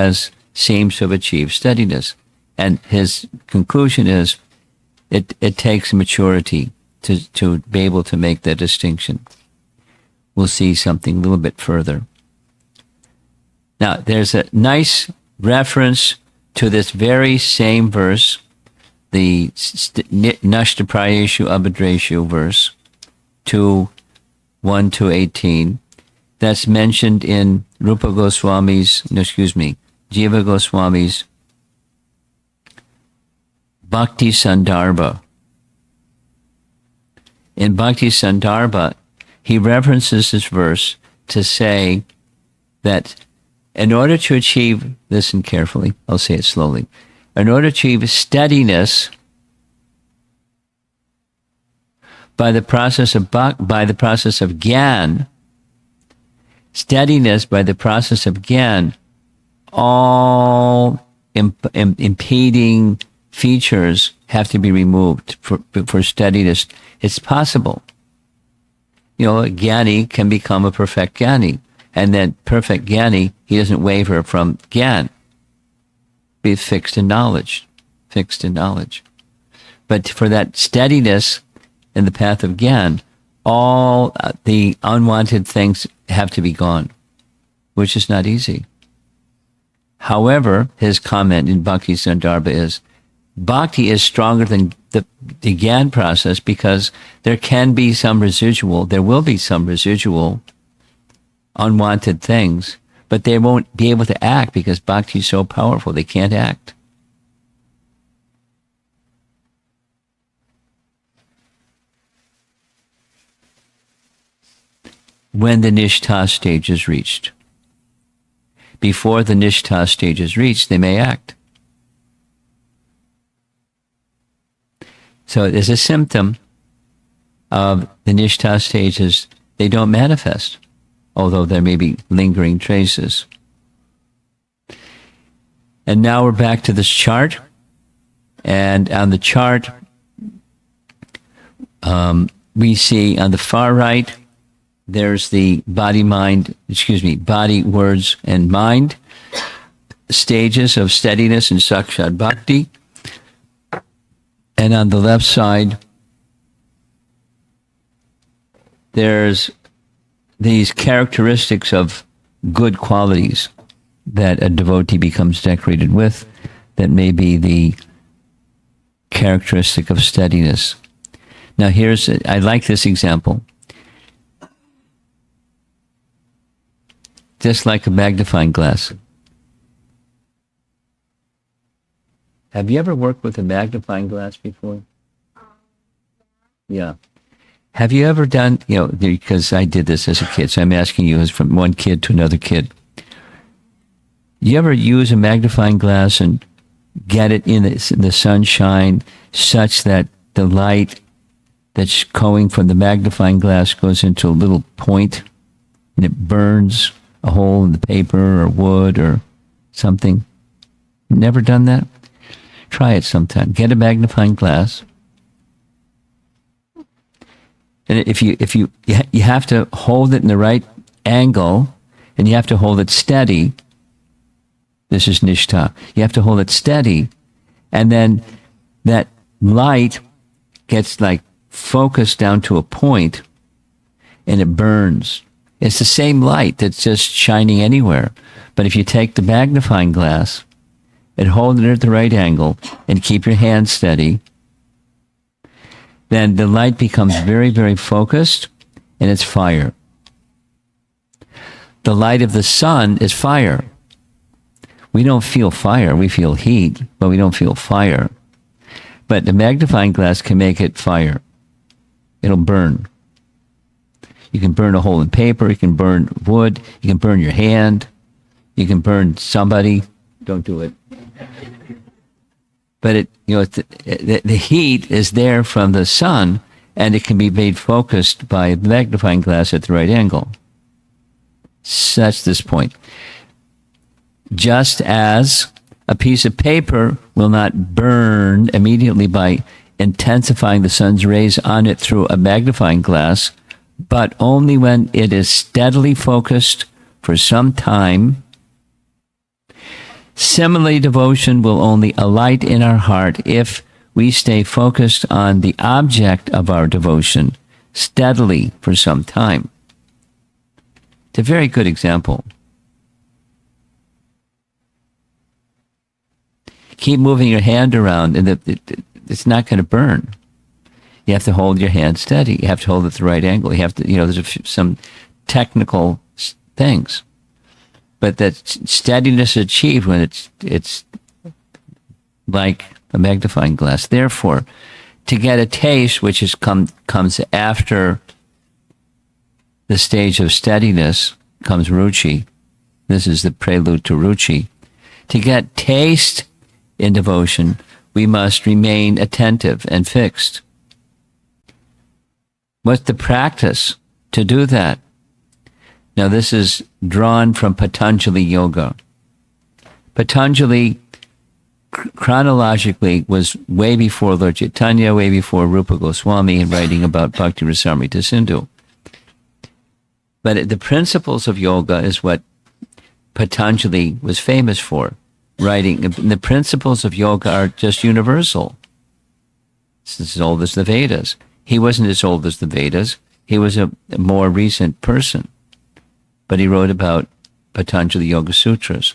A: seems to have achieved steadiness? And his conclusion is, it takes maturity to be able to make that distinction. We'll see something a little bit further. Now, there's a nice reference to this very same verse, the Nashtaprayeshu Abhadreshu verse, 1-18, that's mentioned in Jiva Goswami's Bhakti Sandarbha. In Bhakti Sandarbha, he references this verse to say that In order to achieve, listen carefully, I'll say it slowly. In order to achieve steadiness by the process of gyan, steadiness by the process of gyan, all impeding features have to be removed for steadiness. It's possible. A jnani can become a perfect jnani, and then perfect jnani, he doesn't waver from gyan. Be fixed in knowledge. But for that steadiness in the path of gyan, all the unwanted things have to be gone, which is not easy. However, his comment in Bhakti Sandarbha is, Bhakti is stronger than the Gyan process because there will be some residual unwanted things, but they won't be able to act because Bhakti is so powerful, they can't act. When the Nishtha stage is reached. Before the Nishtha stage is reached, they may act. So there's a symptom of the Nishtha stages. They don't manifest, although there may be lingering traces. And now we're back to this chart. And on the chart, we see on the far right, there's the body, words, and mind stages of steadiness in Sakshat Bhakti. And on the left side, there's these characteristics of good qualities that a devotee becomes decorated with, that may be the characteristic of steadiness. Now I like this example. Just like a magnifying glass. Have you ever worked with a magnifying glass before? Yeah. Have you ever done, because I did this as a kid, so I'm asking you as from one kid to another kid. You ever use a magnifying glass and get it in the sunshine such that the light that's going from the magnifying glass goes into a little point and it burns a hole in the paper or wood or something? Never done that? Try it sometime. Get a magnifying glass. And if you have to hold it in the right angle, and you have to hold it steady. This is Nishtha. You have to hold it steady, and then that light gets focused down to a point, and it burns. It's the same light that's just shining anywhere. But if you take the magnifying glass and hold it at the right angle and keep your hand steady, then the light becomes very, very focused, and it's fire. The light of the sun is fire. We don't feel fire. We feel heat, but we don't feel fire. But the magnifying glass can make it fire. It'll burn. You can burn a hole in paper. You can burn wood. You can burn your hand. You can burn somebody. Don't do it. But the heat is there from the sun, and it can be made focused by a magnifying glass at the right angle. That's this point. Just as a piece of paper will not burn immediately by intensifying the sun's rays on it through a magnifying glass, but only when it is steadily focused for some time. Similarly, devotion will only alight in our heart if we stay focused on the object of our devotion steadily for some time. It's a very good example. Keep moving your hand around, and it's not going to burn. You have to hold your hand steady. You have to hold it at the right angle. You have to, there's some technical things. But that steadiness is achieved when it's like a magnifying glass. Therefore, to get a taste, which comes after the stage of steadiness, comes ruchi. This is the prelude to Ruchi. To get taste in devotion, we must remain attentive and fixed. What's the practice to do that? Now, this is drawn from Patanjali Yoga. Patanjali, chronologically, was way before Lord Chaitanya, way before Rupa Goswami, in writing about Bhakti Rasamrita Sindhu. But the principles of yoga is what Patanjali was famous for, writing. And the principles of yoga are just universal. It's as old as the Vedas. He wasn't as old as the Vedas. He was a more recent person. But he wrote about Patanjali Yoga Sutras.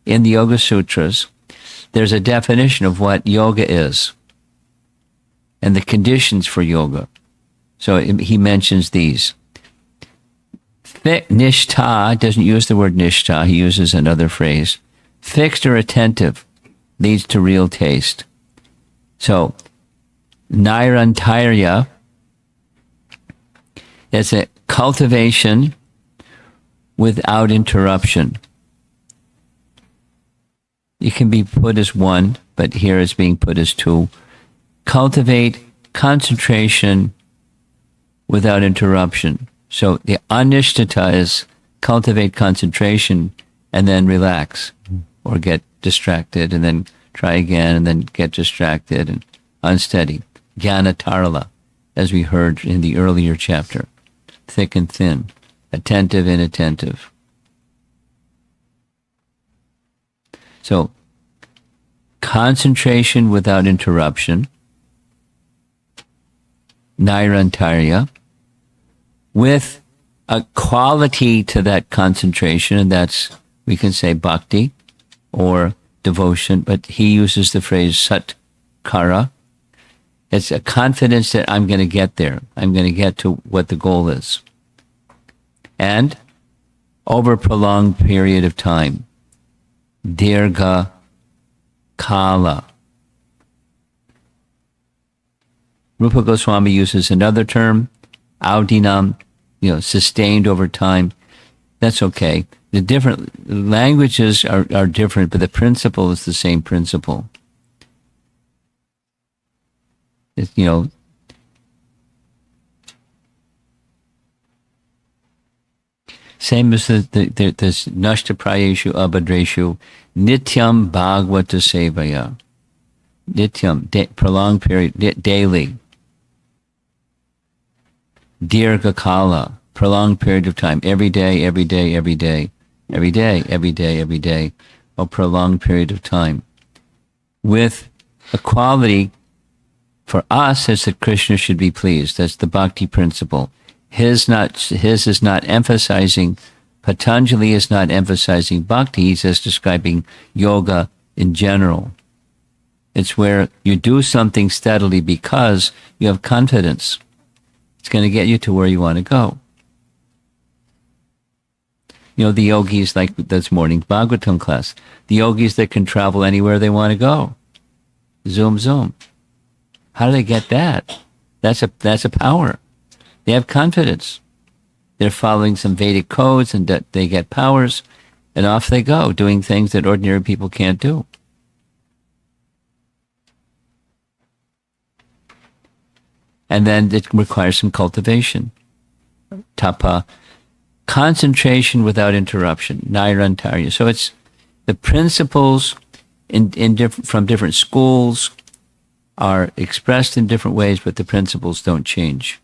A: In the Yoga Sutras, there's a definition of what yoga is and the conditions for yoga. So he mentions these. Nishtha doesn't use the word nishtha. He uses another phrase. Fixed or attentive leads to real taste. So, nairantarya is a cultivation without interruption. It can be put as one, but here it's being put as two. Cultivate concentration without interruption. So the anishtata is cultivate concentration and then relax or get distracted and then try again and then get distracted and unsteady. Jnana tarala, as we heard in the earlier chapter. Thick and thin, attentive, inattentive. So, concentration without interruption, nairantarya, with a quality to that concentration, and that's, we can say, bhakti or devotion, but he uses the phrase satkara. It's a confidence that I'm going to get there. I'm going to get to what the goal is. And over a prolonged period of time, dirgha kala. Rupa Goswami uses another term, audinam, sustained over time. That's okay. The different languages are different, but the principle is the same principle. Same as the nashta prayeshu abhadreshu, nityam bhagavata sevaya. Nityam, prolonged period, daily. Dirgha kala, prolonged period of time, every day, every day, every day, every day, every day, every day, a prolonged period of time. With a quality for us is that Krishna should be pleased. That's the bhakti principle. His is not emphasizing, Patanjali is not emphasizing bhakti, he's just describing yoga in general. It's where you do something steadily because you have confidence. It's going to get you to where you want to go. The yogis, like this morning's Bhagavatam class, the yogis that can travel anywhere they want to go. Zoom, zoom. How do they get that? That's a power. They have confidence. They're following some Vedic codes and that they get powers, and off they go, doing things that ordinary people can't do. And then it requires some cultivation. Tapa, concentration without interruption, nairantarya. So it's the principles from different schools are expressed in different ways, but the principles don't change.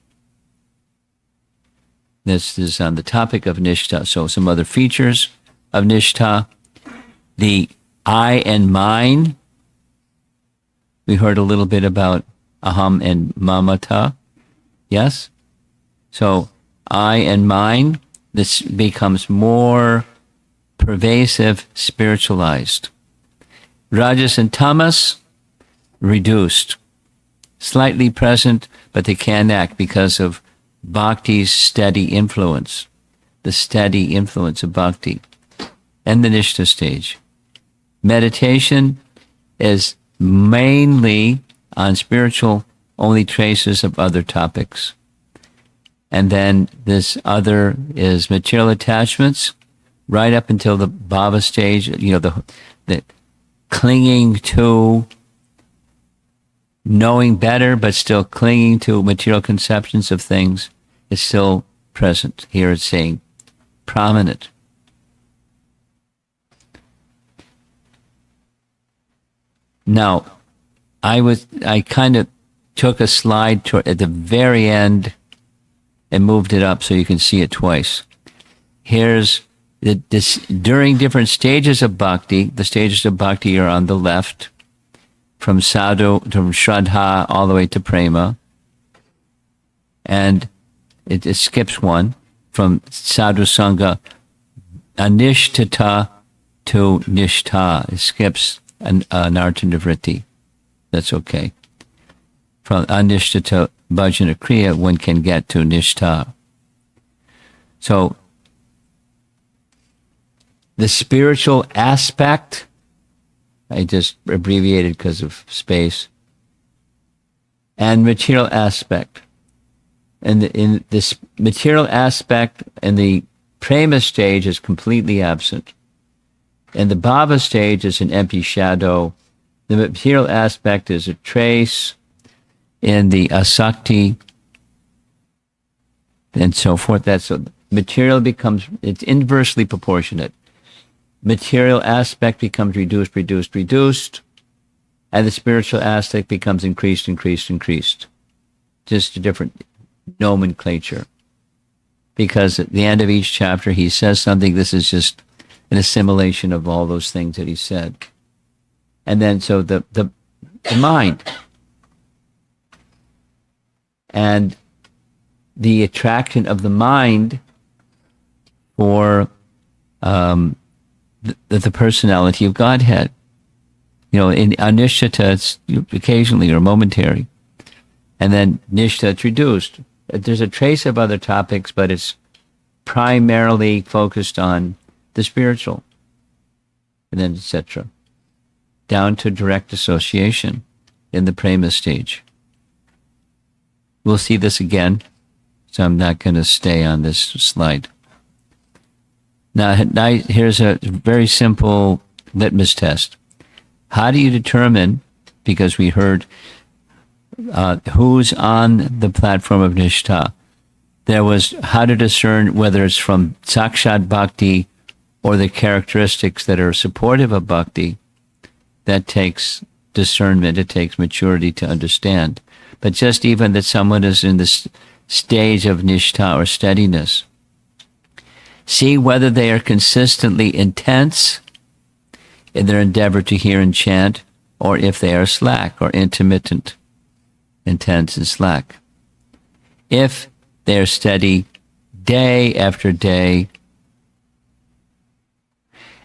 A: This is on the topic of nishtha. So some other features of nishtha. The I and mine. We heard a little bit about aham and mamata. Yes? So I and mine, this becomes more pervasive, spiritualized. Rajas and tamas, reduced. Slightly present, but they can't act because of bhakti's steady influence. The steady influence of bhakti. And the nishtha stage. Meditation is mainly on spiritual, only traces of other topics. And then this other is material attachments, right up until the bhava stage, the clinging to knowing better, but still clinging to material conceptions of things is still present. Here it's saying prominent. Now, I kind of took a slide at the very end and moved it up so you can see it twice. Here's during different stages of bhakti. The stages of bhakti are on the left, from sadhu to shraddha all the way to prema, and it skips one from sadhu sangha anishtata to nishtha. It skips an nartandavritti. That's okay. From anishtata bhajana kriya, one can get to nishtha. So the spiritual aspect, I just abbreviated because of space, and material aspect. And in this material aspect in the prema stage is completely absent. And the bhava stage is an empty shadow. The material aspect is a trace in the asakti and so forth. That's so material becomes, it's inversely proportionate. Material aspect becomes reduced, and the spiritual aspect becomes increased. Just a different nomenclature. Because at the end of each chapter he says something. This is just an assimilation of all those things that he said. And then so the mind and the attraction of the mind for the personality of Godhead. In anishtata, it's occasionally or momentary. And then nishtha, it's reduced. There's a trace of other topics, but it's primarily focused on the spiritual. And then etc. Down to direct association in the prema stage. We'll see this again, so I'm not going to stay on this slide. Now, here's a very simple litmus test. How do you determine, because we heard who's on the platform of nishtha, there was how to discern whether it's from sakshat bhakti or the characteristics that are supportive of bhakti. That takes discernment, it takes maturity to understand. But just even that someone is in this stage of nishtha or steadiness, see whether they are consistently intense in their endeavor to hear and chant, or if they are slack or intermittent, intense and slack. If they are steady day after day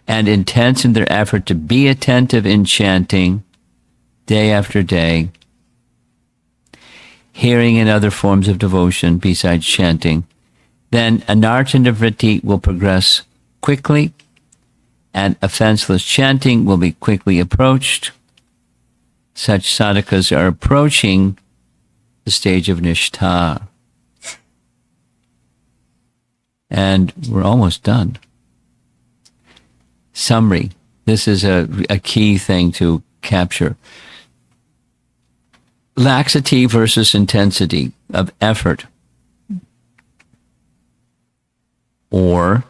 A: and intense in their effort to be attentive in chanting day after day, hearing in other forms of devotion besides chanting, then anartha-nivritti will progress quickly, and offenseless chanting will be quickly approached. Such sadhakas are approaching the stage of nishtha. And we're almost done. Summary. This is a key thing to capture. Laxity versus intensity of effort. Or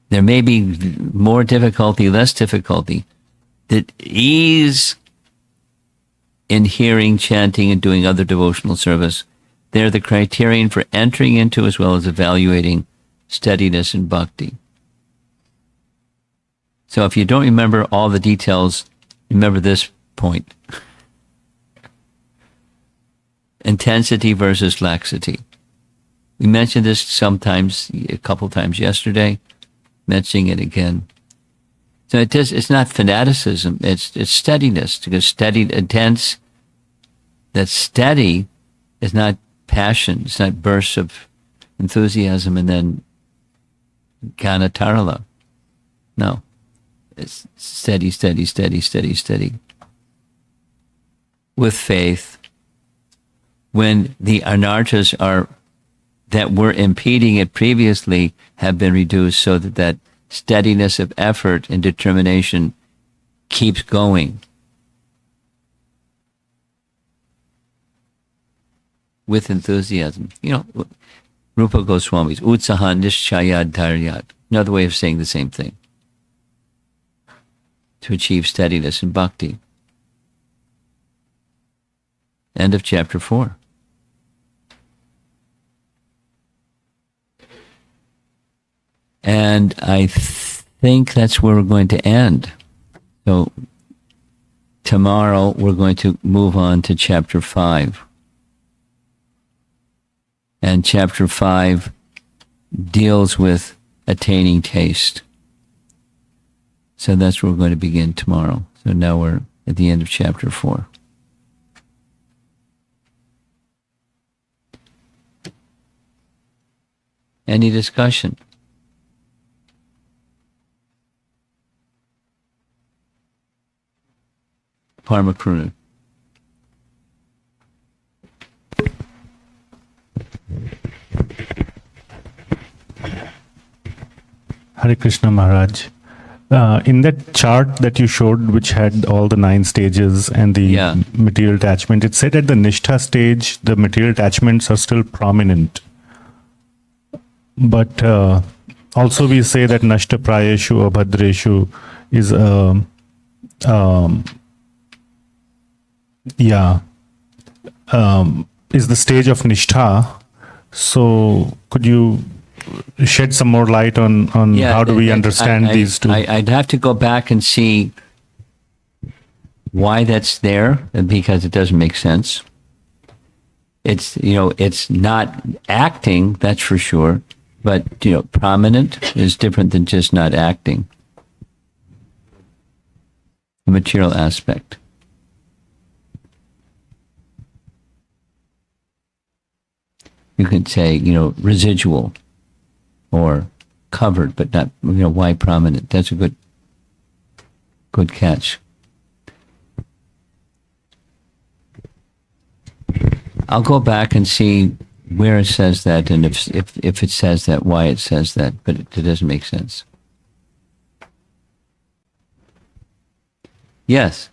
A: there may be more difficulty, less difficulty. That ease in hearing, chanting, and doing other devotional service, they're the criterion for entering into as well as evaluating steadiness in bhakti. So if you don't remember all the details, remember this point. Intensity versus laxity. We mentioned this sometimes, a couple times yesterday, mentioning it again. So it's not fanaticism, it's steadiness, because steady, intense, that's steady is not passion, it's not bursts of enthusiasm and then Ghana Tarala. No. It's steady. With faith. When the anarthas are that were impeding it previously have been reduced so that that steadiness of effort and determination keeps going with enthusiasm. Rupa Goswami's Utsaha Nishchaya Dharyat, another way of saying the same thing, to achieve steadiness in bhakti. End of chapter 4. And I think that's where we're going to end. So tomorrow we're going to move on to chapter 5. And chapter 5 deals with attaining taste. So that's where we're going to begin tomorrow. So now we're at the end of chapter 4. Any discussion? Paramakruna.
B: Hare Krishna Maharaj. In that chart that you showed, which had all the 9 stages and the material attachment, it said at the Nishtha stage, the material attachments are still prominent. But also we say that Nashta Prayeshu Abhadreshu is is the stage of Nishtha. So could you shed some more light on how do we understand these two?
A: I'd have to go back and see why that's there, because it doesn't make sense. It's, it's not acting, that's for sure, but, prominent is different than just not acting. The material aspect. You could say, residual or covered, but not, why prominent? That's a good catch. I'll go back and see where it says that, and if it says that, why it says that, but it doesn't make sense. Yes.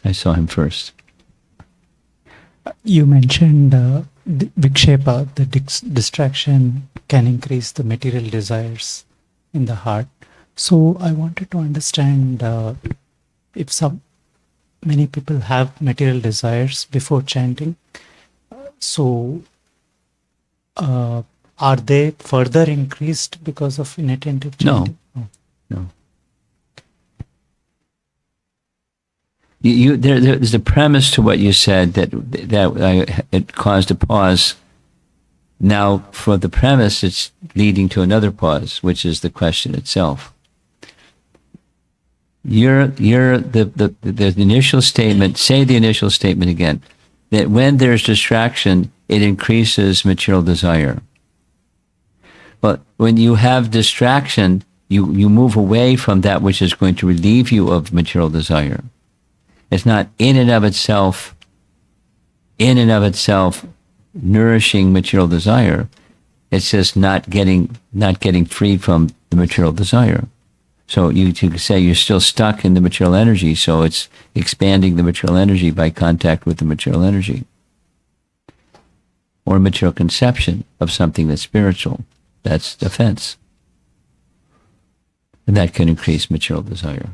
A: I saw him first.
C: You mentioned vikshepa, the distraction can increase the material desires in the heart. So I wanted to understand if many people have material desires before chanting. So are they further increased because of inattentive chanting?
A: No. There's a premise to what you said that it caused a pause. Now, for the premise, it's leading to another pause, which is the question itself. The initial statement. Say the initial statement again. That when there's distraction, it increases material desire. But when you have distraction, you move away from that which is going to relieve you of material desire. It's not in and of itself nourishing material desire. It's just not getting freed from the material desire. So you could say you're still stuck in the material energy, so it's expanding the material energy by contact with the material energy. Or material conception of something that's spiritual. That's offense. And that can increase material desire.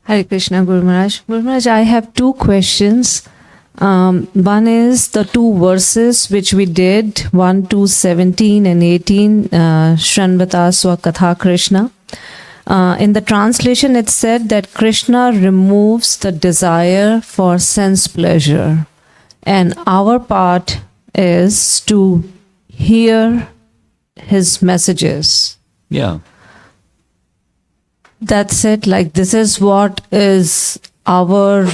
D: Hare Krishna, Guru Maharaj. Guru Maharaj, I have 2 questions. One is the 2 verses which we did, 1 to 17 and 18, Shranvata Swakatha Krishna. In the translation, it said that Krishna removes the desire for sense pleasure. And our part is to hear his messages.
A: Yeah.
D: That's it. Like, this is what is our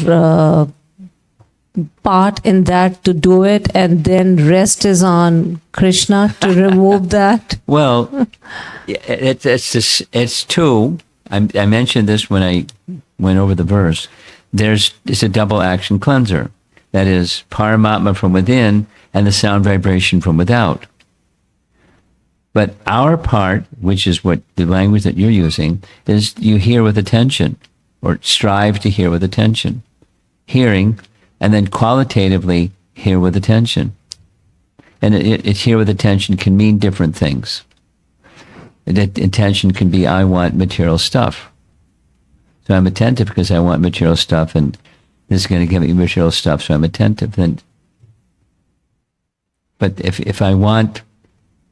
D: part in that to do it, and then rest is on Krishna to remove that?
A: Well, it's two. I mentioned this when I went over the verse. It's a double action cleanser. That is Paramatma from within and the sound vibration from without. But our part, which is what the language that you're using, is you hear with attention, or strive to hear with attention. Hearing, and then qualitatively hear with attention. And it hear with attention can mean different things. Intention can be, I want material stuff. So I'm attentive because I want material stuff, and this is going to give me material stuff, so I'm attentive. But if I want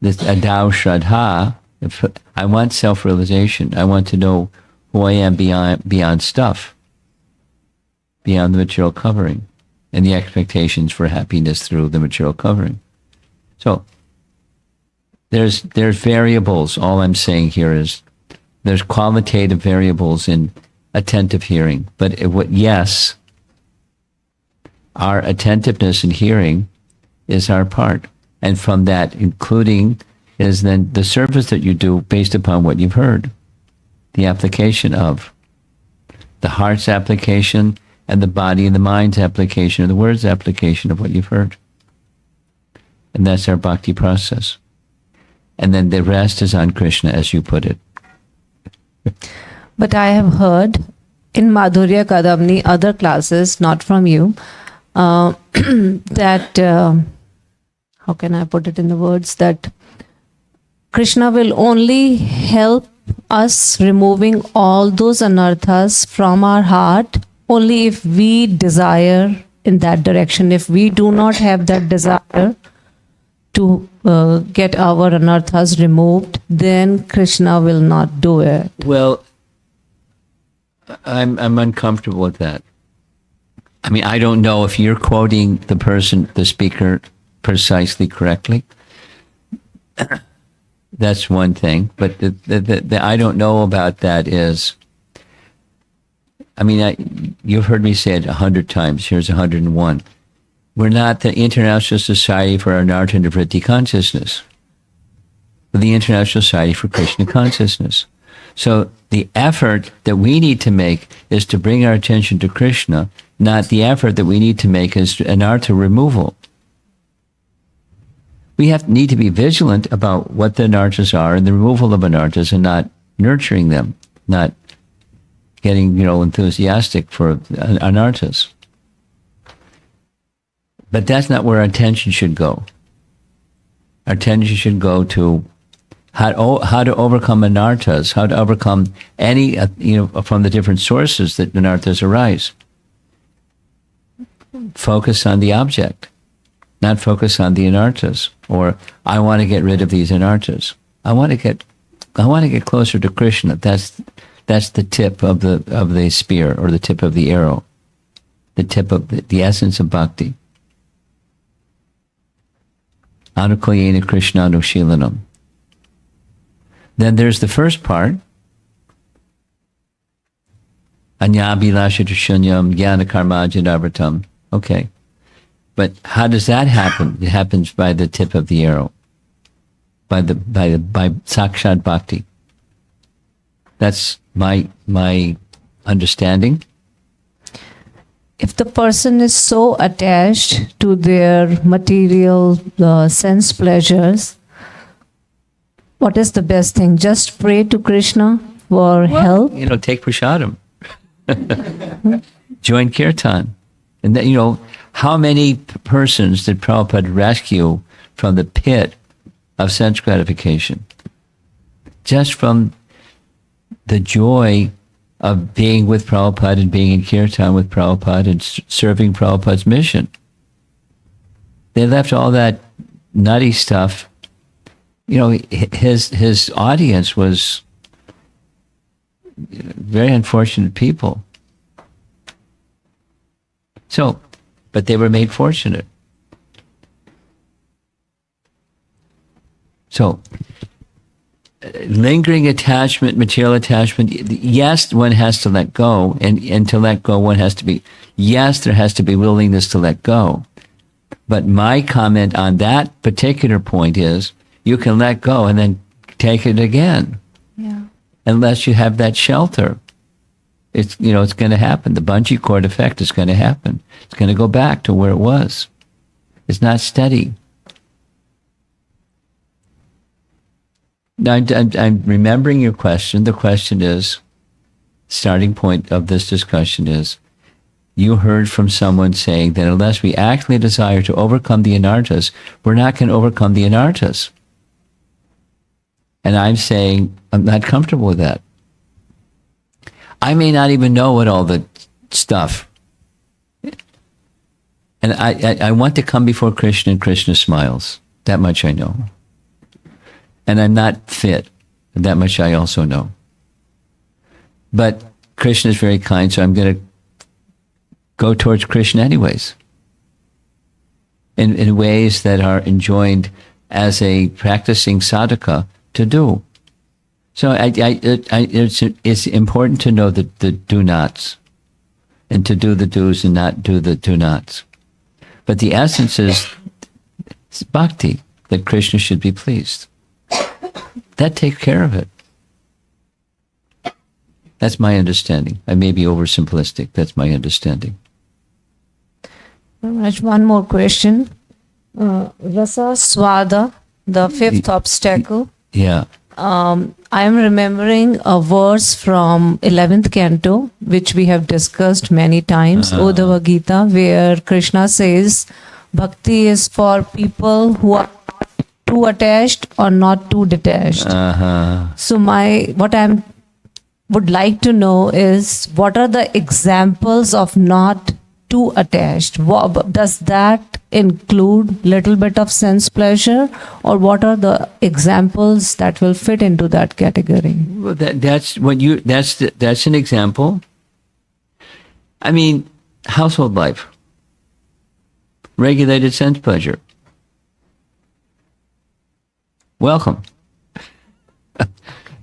A: this adau shraddha, if I want self-realization, I want to know who I am beyond stuff, beyond the material covering, and the expectations for happiness through the material covering. So there's variables. All I'm saying here is there's qualitative variables in attentive hearing. But yes, our attentiveness in hearing is our part. And from that, including, is then the service that you do based upon what you've heard. The application of the heart's application and the body and the mind's application, or the word's application of what you've heard. And that's our bhakti process. And then the rest is on Krishna, as you put it.
D: But I have heard in Madhurya Kadambini, other classes, not from you, that, how can I put it in the words, that Krishna will only help us removing all those anarthas from our heart only if we desire in that direction. If we do not have that desire to get our anarthas removed, then Krishna will not do it.
A: Well, I'm uncomfortable with that. I mean, I don't know if you're quoting the speaker precisely correctly. That's one thing. But the I don't know about that is, I mean, you've heard me say it 100 times. Here's 101. We're not the International Society for Anartha and Vritti Consciousness. We're the International Society for Krishna Consciousness. So the effort that we need to make is to bring our attention to Krishna, not the effort that we need to make is anartha removal. We need to be vigilant about what the anarthas are and the removal of anarthas, and not nurturing them, not getting, enthusiastic for anarthas. But that's not where our attention should go. Our attention should go to how to overcome anarthas, how to overcome any, from the different sources that anarthas arise. Focus on the object, not focus on the anarthas. Or I want to get rid of these anarthas. I want to get closer to Krishna. That's the tip of the spear, or the tip of the arrow, the tip of the essence of bhakti. Anukulyena Krishna Anushilanam. Then there's the first part. Anyabhilasha shunyam jnana karma jadavartam. Okay. But how does that happen? It happens by the tip of the arrow. By sakshat bhakti. That's my understanding.
D: If the person is so attached to their material sense pleasures, what is the best thing? Just pray to Krishna for help?
A: Take prasadam. Join kirtan. And then, how many persons did Prabhupada rescue from the pit of sense gratification? Just from the joy of being with Prabhupada and being in kirtan with Prabhupada and serving Prabhupada's mission. They left all that nutty stuff. His audience was very unfortunate people. So, but they were made fortunate. So, lingering attachment, material attachment, yes, one has to let go. And to let go, one has to be, yes, there has to be willingness to let go. But my comment on that particular point is, you can let go and then take it again.
D: Yeah.
A: Unless you have that shelter. It's going to happen. The bungee cord effect is going to happen. It's going to go back to where it was. It's not steady. Now, I'm remembering your question. The question is, starting point of this discussion is, you heard from someone saying that unless we actually desire to overcome the anarthas, we're not going to overcome the anarthas. And I'm saying, I'm not comfortable with that. I may not even know what all the stuff. And I want to come before Krishna and Krishna smiles. That much I know. And I'm not fit. That much I also know. But Krishna is very kind, so I'm going to go towards Krishna anyways. In ways that are enjoined as a practicing sadhaka to do. So it's important to know the do-nots, and to do the do's and not do the do-nots. But the essence is bhakti, that Krishna should be pleased. That takes care of it. That's my understanding. I may be oversimplistic. That's my understanding.
D: One more question. Rasa Swada, the fifth obstacle.
A: Yeah.
D: I am remembering a verse from 11th canto, which we have discussed many times, Uddhava Gita, where Krishna says, Bhakti is for people who are not too attached or not too detached. So what I would like to know is, what are the examples of not too attached? Does that include little bit of sense pleasure, or what are the examples that will fit into that category?
A: Well, that's an example. I mean, household life, regulated sense pleasure. Welcome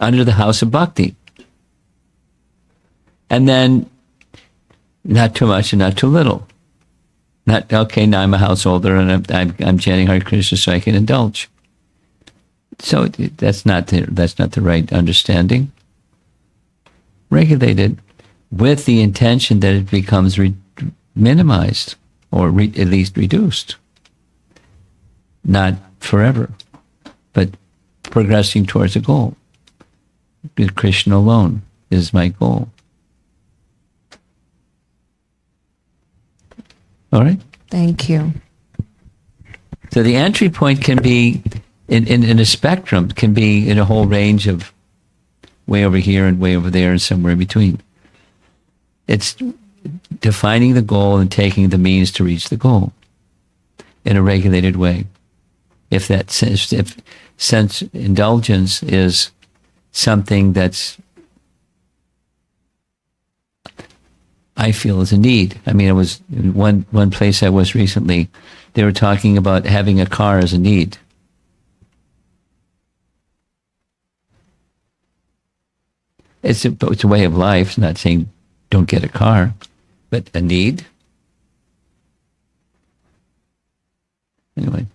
A: under the house of bhakti. And then not too much and not too little. Not, okay, now I'm a householder and I'm chanting Hare Krishna so I can indulge. So that's not the right understanding. Regulated with the intention that it becomes minimized or at least reduced. Not forever, but progressing towards a goal. Krishna alone is my goal. All right?
D: Thank you.
A: So the entry point can be in a spectrum, can be in a whole range of way over here and way over there and somewhere in between. It's defining the goal and taking the means to reach the goal in a regulated way. If sense indulgence is something that's, I feel, is a need. I mean, it was one place I was recently, they were talking about having a car as a need. It's a way of life. It's not saying don't get a car, but a need. Anyway,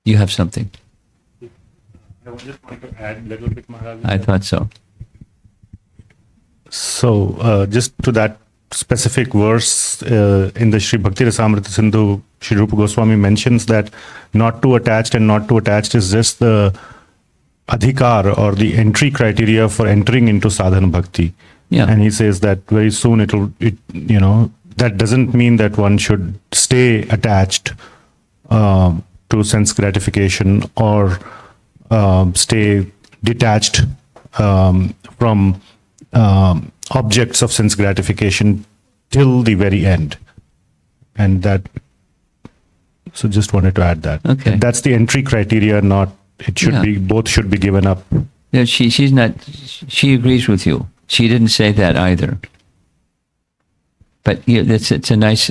A: you have something.
B: I just want to add a little bit, Maharaj.
A: I thought so.
B: So, just to that specific verse in the Sri Bhakti Rasamrita Sindhu, Sri Rupa Goswami mentions that not too attached and not too attached is just the adhikar or the entry criteria for entering into sadhana bhakti.
A: Yeah.
B: And he says that very soon that doesn't mean that one should stay attached to sense gratification or stay detached from objects of sense gratification till the very end. And that, so just wanted to add that.
A: Okay.
B: That's the entry criteria, not, it should be, both should be given up.
A: No, she's not, she agrees with you. She didn't say that either. But it's a nice,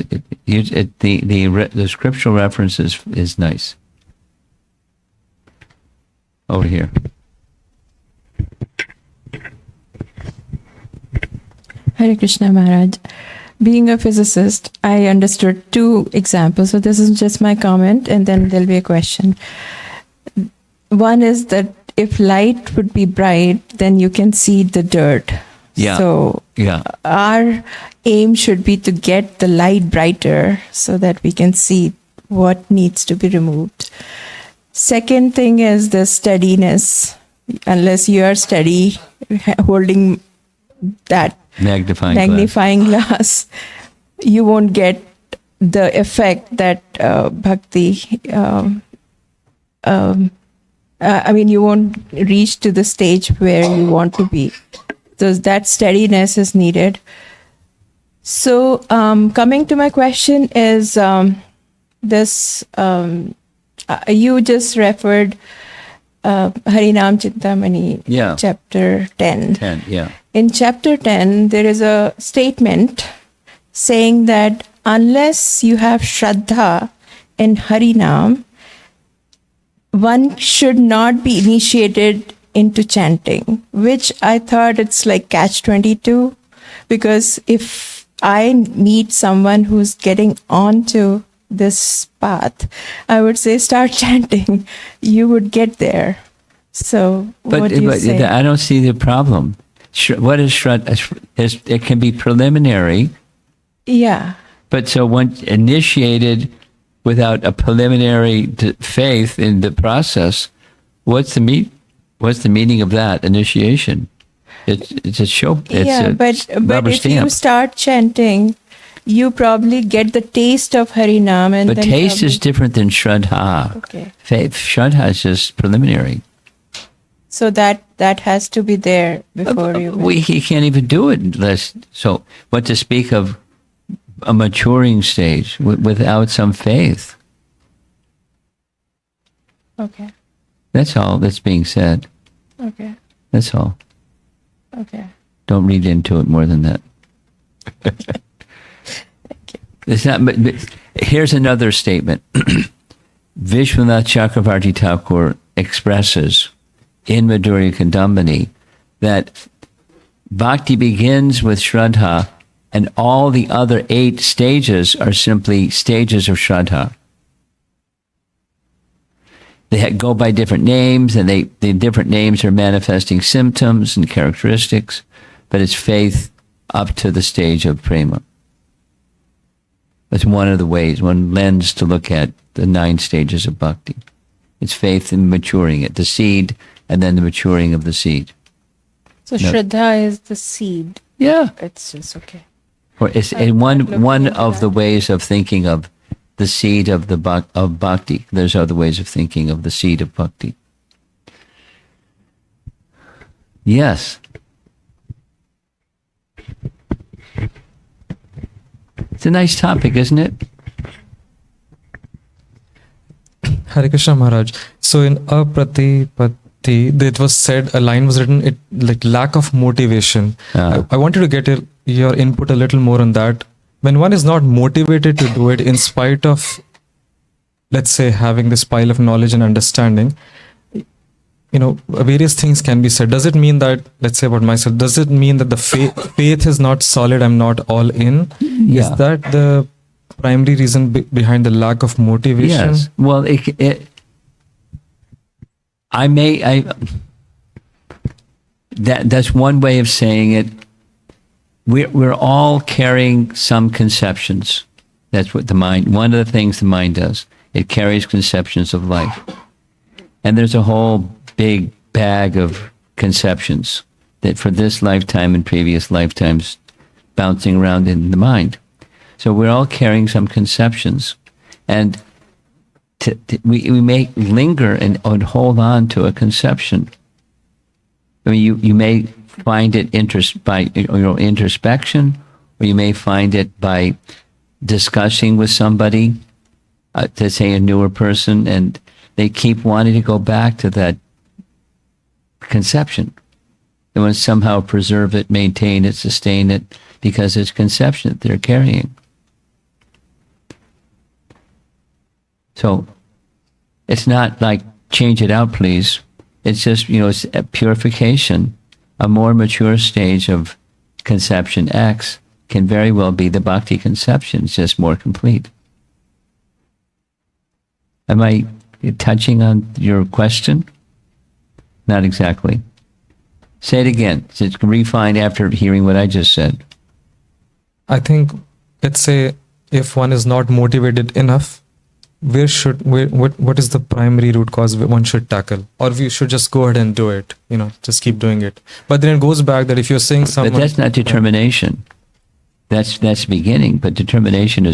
A: the scriptural reference is nice. over here.
E: Hare Krishna Maharaj. Being a physicist, I understood two examples. So this is just my comment, and then there'll be a question. One is that if light would be bright, then you can see the dirt.
A: Yeah.
E: So
A: Yeah.
E: our aim should be to get the light brighter so that we can see what needs to be removed. Second thing is the steadiness. Unless you are steady, holding that
A: Magnifying
E: glass, you won't get the effect that bhakti. You won't reach to the stage where you want to be. So that steadiness is needed. So coming to my question is this. You just referred Harinam Chintamani,
A: Yeah.
E: chapter 10.
A: 10, yeah.
E: In chapter 10, there is a statement saying that unless you have Shraddha in Harinam, one should not be initiated into chanting, which I thought it's like catch-22, because if I meet someone who's getting onto this path, I would say start chanting. You would get there. So what do you say?
A: I don't see the problem. What is Shraddha? It can be preliminary,
E: Yeah.
A: but so once initiated without a preliminary faith in the process, what's the meaning of that initiation? It's a show. It's a
E: but
A: rubber
E: if
A: stamp.
E: you start chanting, you probably get the taste of Harinam, and
A: But
E: then
A: taste is different than Shraddha.
E: Okay.
A: Faith, Shraddha is just preliminary.
E: so that has to be there before you.
A: He can't even do it unless. So, what to speak of a maturing stage without some faith?
E: Okay.
A: That's all that's being said.
E: Okay.
A: That's all.
E: Okay.
A: Don't read into it more than that. It's not. But here's another statement. Vishwanath Chakravarti Thakur expresses in Madhurya Kadambini that bhakti begins with Shraddha, and all the other 8 stages are simply stages of Shraddha. They go by different names, and the different names are manifesting symptoms and characteristics, but it's faith up to the stage of prema. That's one of the ways, one lens to look at the 9 stages of bhakti. It's faith in maturing it, the seed, and then the maturing of the seed.
E: So
A: No.
E: Shraddha is the seed.
A: Yeah.
E: It's just okay.
A: Or it's one of the ways of thinking of the seed of of bhakti. There's other ways of thinking of the seed of bhakti. Yes. It's a nice topic, isn't it?
F: Hare Krishna Maharaj. So in Apratipatti, it was said, a line was written, it like lack of motivation. I wanted to get your input a little more on that. When one is not motivated to do it in spite of, let's say, having this pile of knowledge and understanding, various things can be said. Does it mean that, let's say about myself, does it mean that the faith is not solid, I'm not all in?
A: Yeah.
F: Is that the primary reason behind the lack of motivation?
A: Yes. Well, that's one way of saying it. We're all carrying some conceptions. That's what the mind, one of the things the mind does. It carries conceptions of life. And there's a whole big bag of conceptions that for this lifetime and previous lifetimes bouncing around in the mind. So we're all carrying some conceptions. And we may linger and hold on to a conception. I mean, you may find it by introspection, or you may find it by discussing with somebody, to say a newer person, and they keep wanting to go back to that conception. They want to somehow preserve it, maintain it, sustain it, because it's conception that they're carrying. So it's not like, change it out, please. It's just, it's a purification. A more mature stage of conception X can very well be the bhakti conception. It's just more complete. Am I touching on your question? Not exactly. Say it again. It's refined after hearing what I just said.
F: I think, let's say, if one is not motivated enough, what is the primary root cause one should tackle? Or we should just go ahead and do it, just keep doing it. But then it goes back that if you're saying someone...
A: But that's not determination. That's beginning, but determination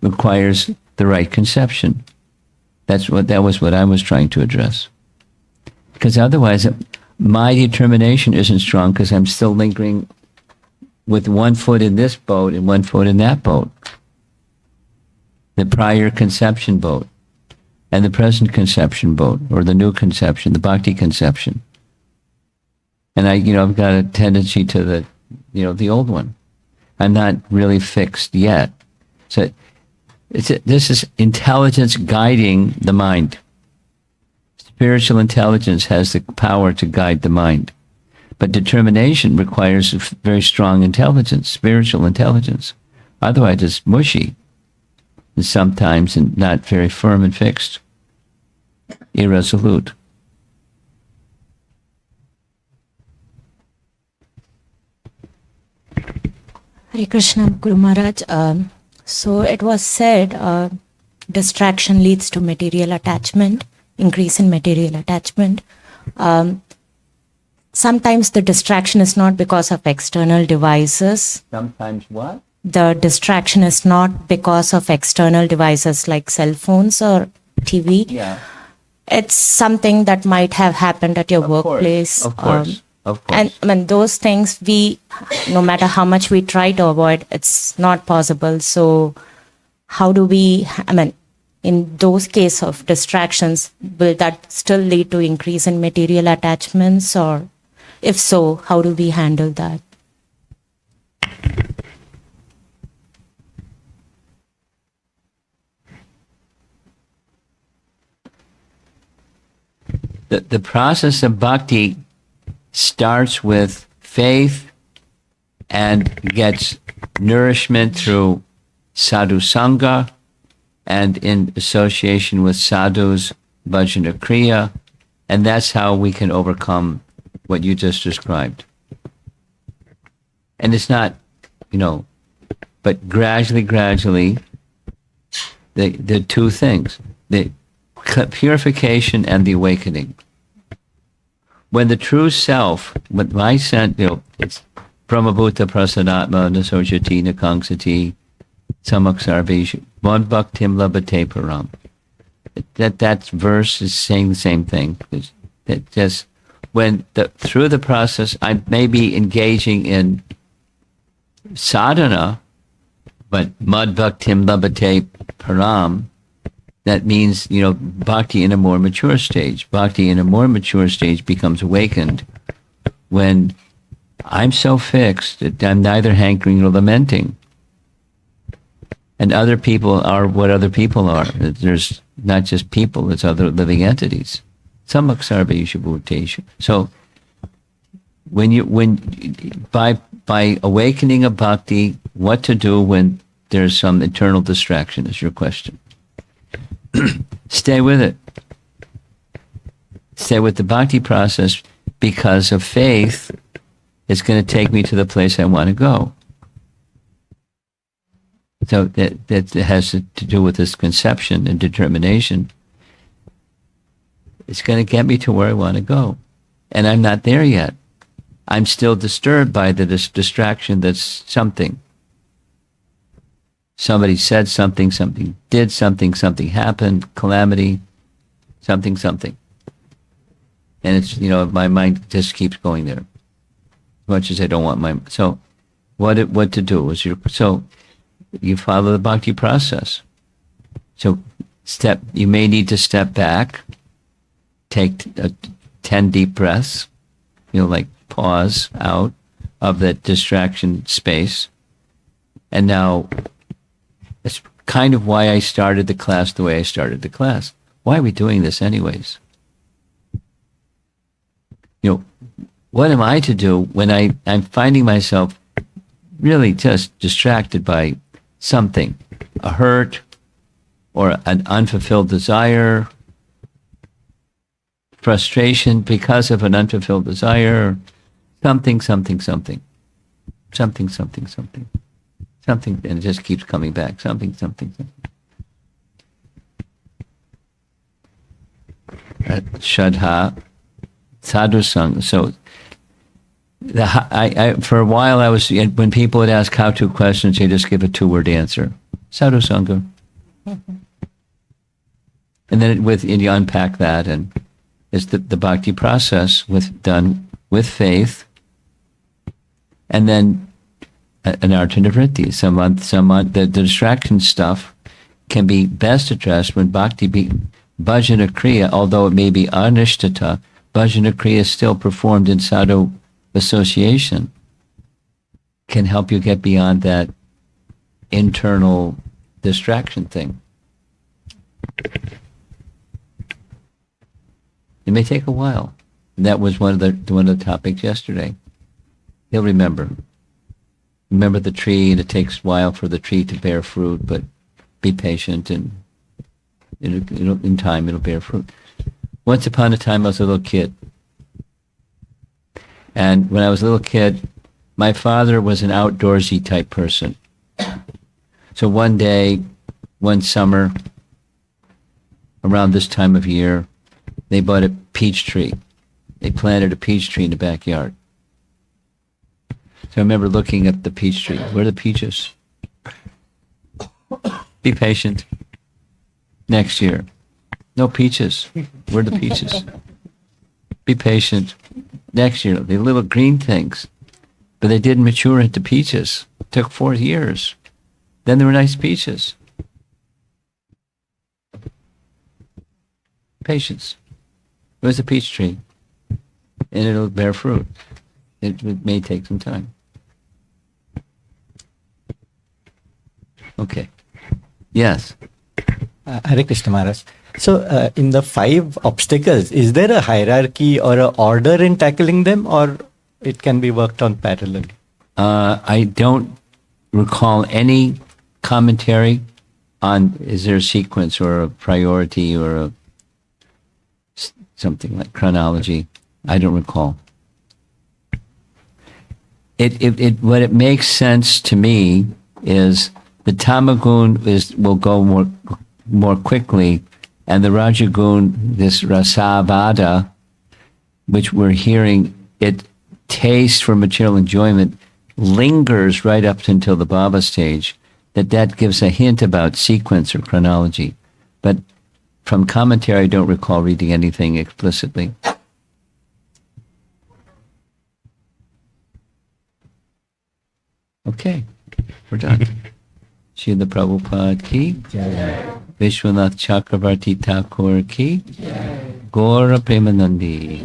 A: requires the right conception. That was what I was trying to address. Because otherwise, my determination isn't strong because I'm still lingering with one foot in this boat and one foot in that boat. The prior conception boat and the present conception boat, or the new conception, the bhakti conception. And I've got a tendency to the old one. I'm not really fixed yet. So this is intelligence guiding the mind. Spiritual intelligence has the power to guide the mind. But determination requires very strong intelligence, spiritual intelligence. Otherwise, it's mushy. And sometimes and not very firm and fixed, irresolute.
G: Hare Krishna, Guru Maharaj. So it was said, distraction leads to material attachment, increase in material attachment. Sometimes the distraction is not because of external devices.
A: Sometimes what?
G: The distraction is not because of external devices like cell phones or TV.
A: Yeah.
G: It's something that might have happened at your workplace.
A: Of course.
G: And those things, no matter how much we try to avoid, it's not possible. So how do we, in those cases of distractions, will that still lead to increase in material attachments? Or if so, how do we handle that?
A: The process of bhakti starts with faith and gets nourishment through sadhu sangha and in association with sadhus, bhajana kriya, and that's how we can overcome what you just described. And it's not, but gradually, the two things, the purification and the awakening. When the true self, when I sent, it's Brahmabhuta Prasadatma Nasojati Nakangsati Samaksarveshu Mon Bhaktim Labate Param. That verse is saying the same thing. That just when through the process I may be engaging in sadhana, but Mad Bhaktim Labate Param, that means, bhakti in a more mature stage. Bhakti in a more mature stage becomes awakened when I'm so fixed that I'm neither hankering nor lamenting. And other people are what other people are. There's not just people, it's other living entities. So by awakening of bhakti, what to do when there's some internal distraction is your question. Stay with it. Stay with the bhakti process, because of faith, it's going to take me to the place I want to go. So that has to do with this conception and determination. It's going to get me to where I want to go. And I'm not there yet. I'm still disturbed by the distraction that's something. Somebody said something, something did something, something happened, calamity, something. And it's, my mind just keeps going there. As much as I don't want so what to do is so you follow the bhakti process. So you may need to step back, take 10 deep breaths, like pause out of that distraction space. And now, that's kind of why I started the class the way I started the class. Why are we doing this anyways? what am I to do when I'm finding myself really just distracted by something, a hurt or an unfulfilled desire, frustration because of an unfulfilled desire, something, and it just keeps coming back, something. Shraddha, sadhu sangha. So, I for a while I was, when people would ask how-to questions, they just give a 2-word answer: sadhu sangha. And then you unpack that, and it's the bhakti process done with faith, and then an artha-nivritti. The distraction stuff can be best addressed when bhakti bhajana kriya, although it may be anishtata, bhajana kriya is still performed in sadhu association, can help you get beyond that internal distraction thing. It may take a while. That was one of the topics yesterday. You'll remember. Remember the tree, and it takes a while for the tree to bear fruit, but be patient, and in time it'll bear fruit. Once upon a time I was a little kid. And when I was a little kid, my father was an outdoorsy type person. So one day, one summer, around this time of year, they bought a peach tree. They planted a peach tree in the backyard. So I remember looking at the peach tree. Where are the peaches? Be patient. Next year. No peaches. Where are the peaches? Be patient. Next year. They're little green things. But they didn't mature into peaches. It took 4 years. Then there were nice peaches. Patience. It was a peach tree. And it'll bear fruit. It may take some time. Okay. Yes.
H: Hare Krishna Maharaj. So, in the 5 obstacles, is there a hierarchy or a order in tackling them, or it can be worked on parallel?
A: I don't recall any commentary on, is there a sequence or a priority or something like chronology. I don't recall. What it makes sense to me is the tamagun will go more quickly, and the rajagun, this rasavada, which we're hearing, it taste for material enjoyment, lingers right up until the bhava stage. That gives a hint about sequence or chronology. But from commentary, I don't recall reading anything explicitly. Okay, we're done. Srila Prabhupada ki, Vishwanath Chakravarti Thakur ki, Gaura Premanandi.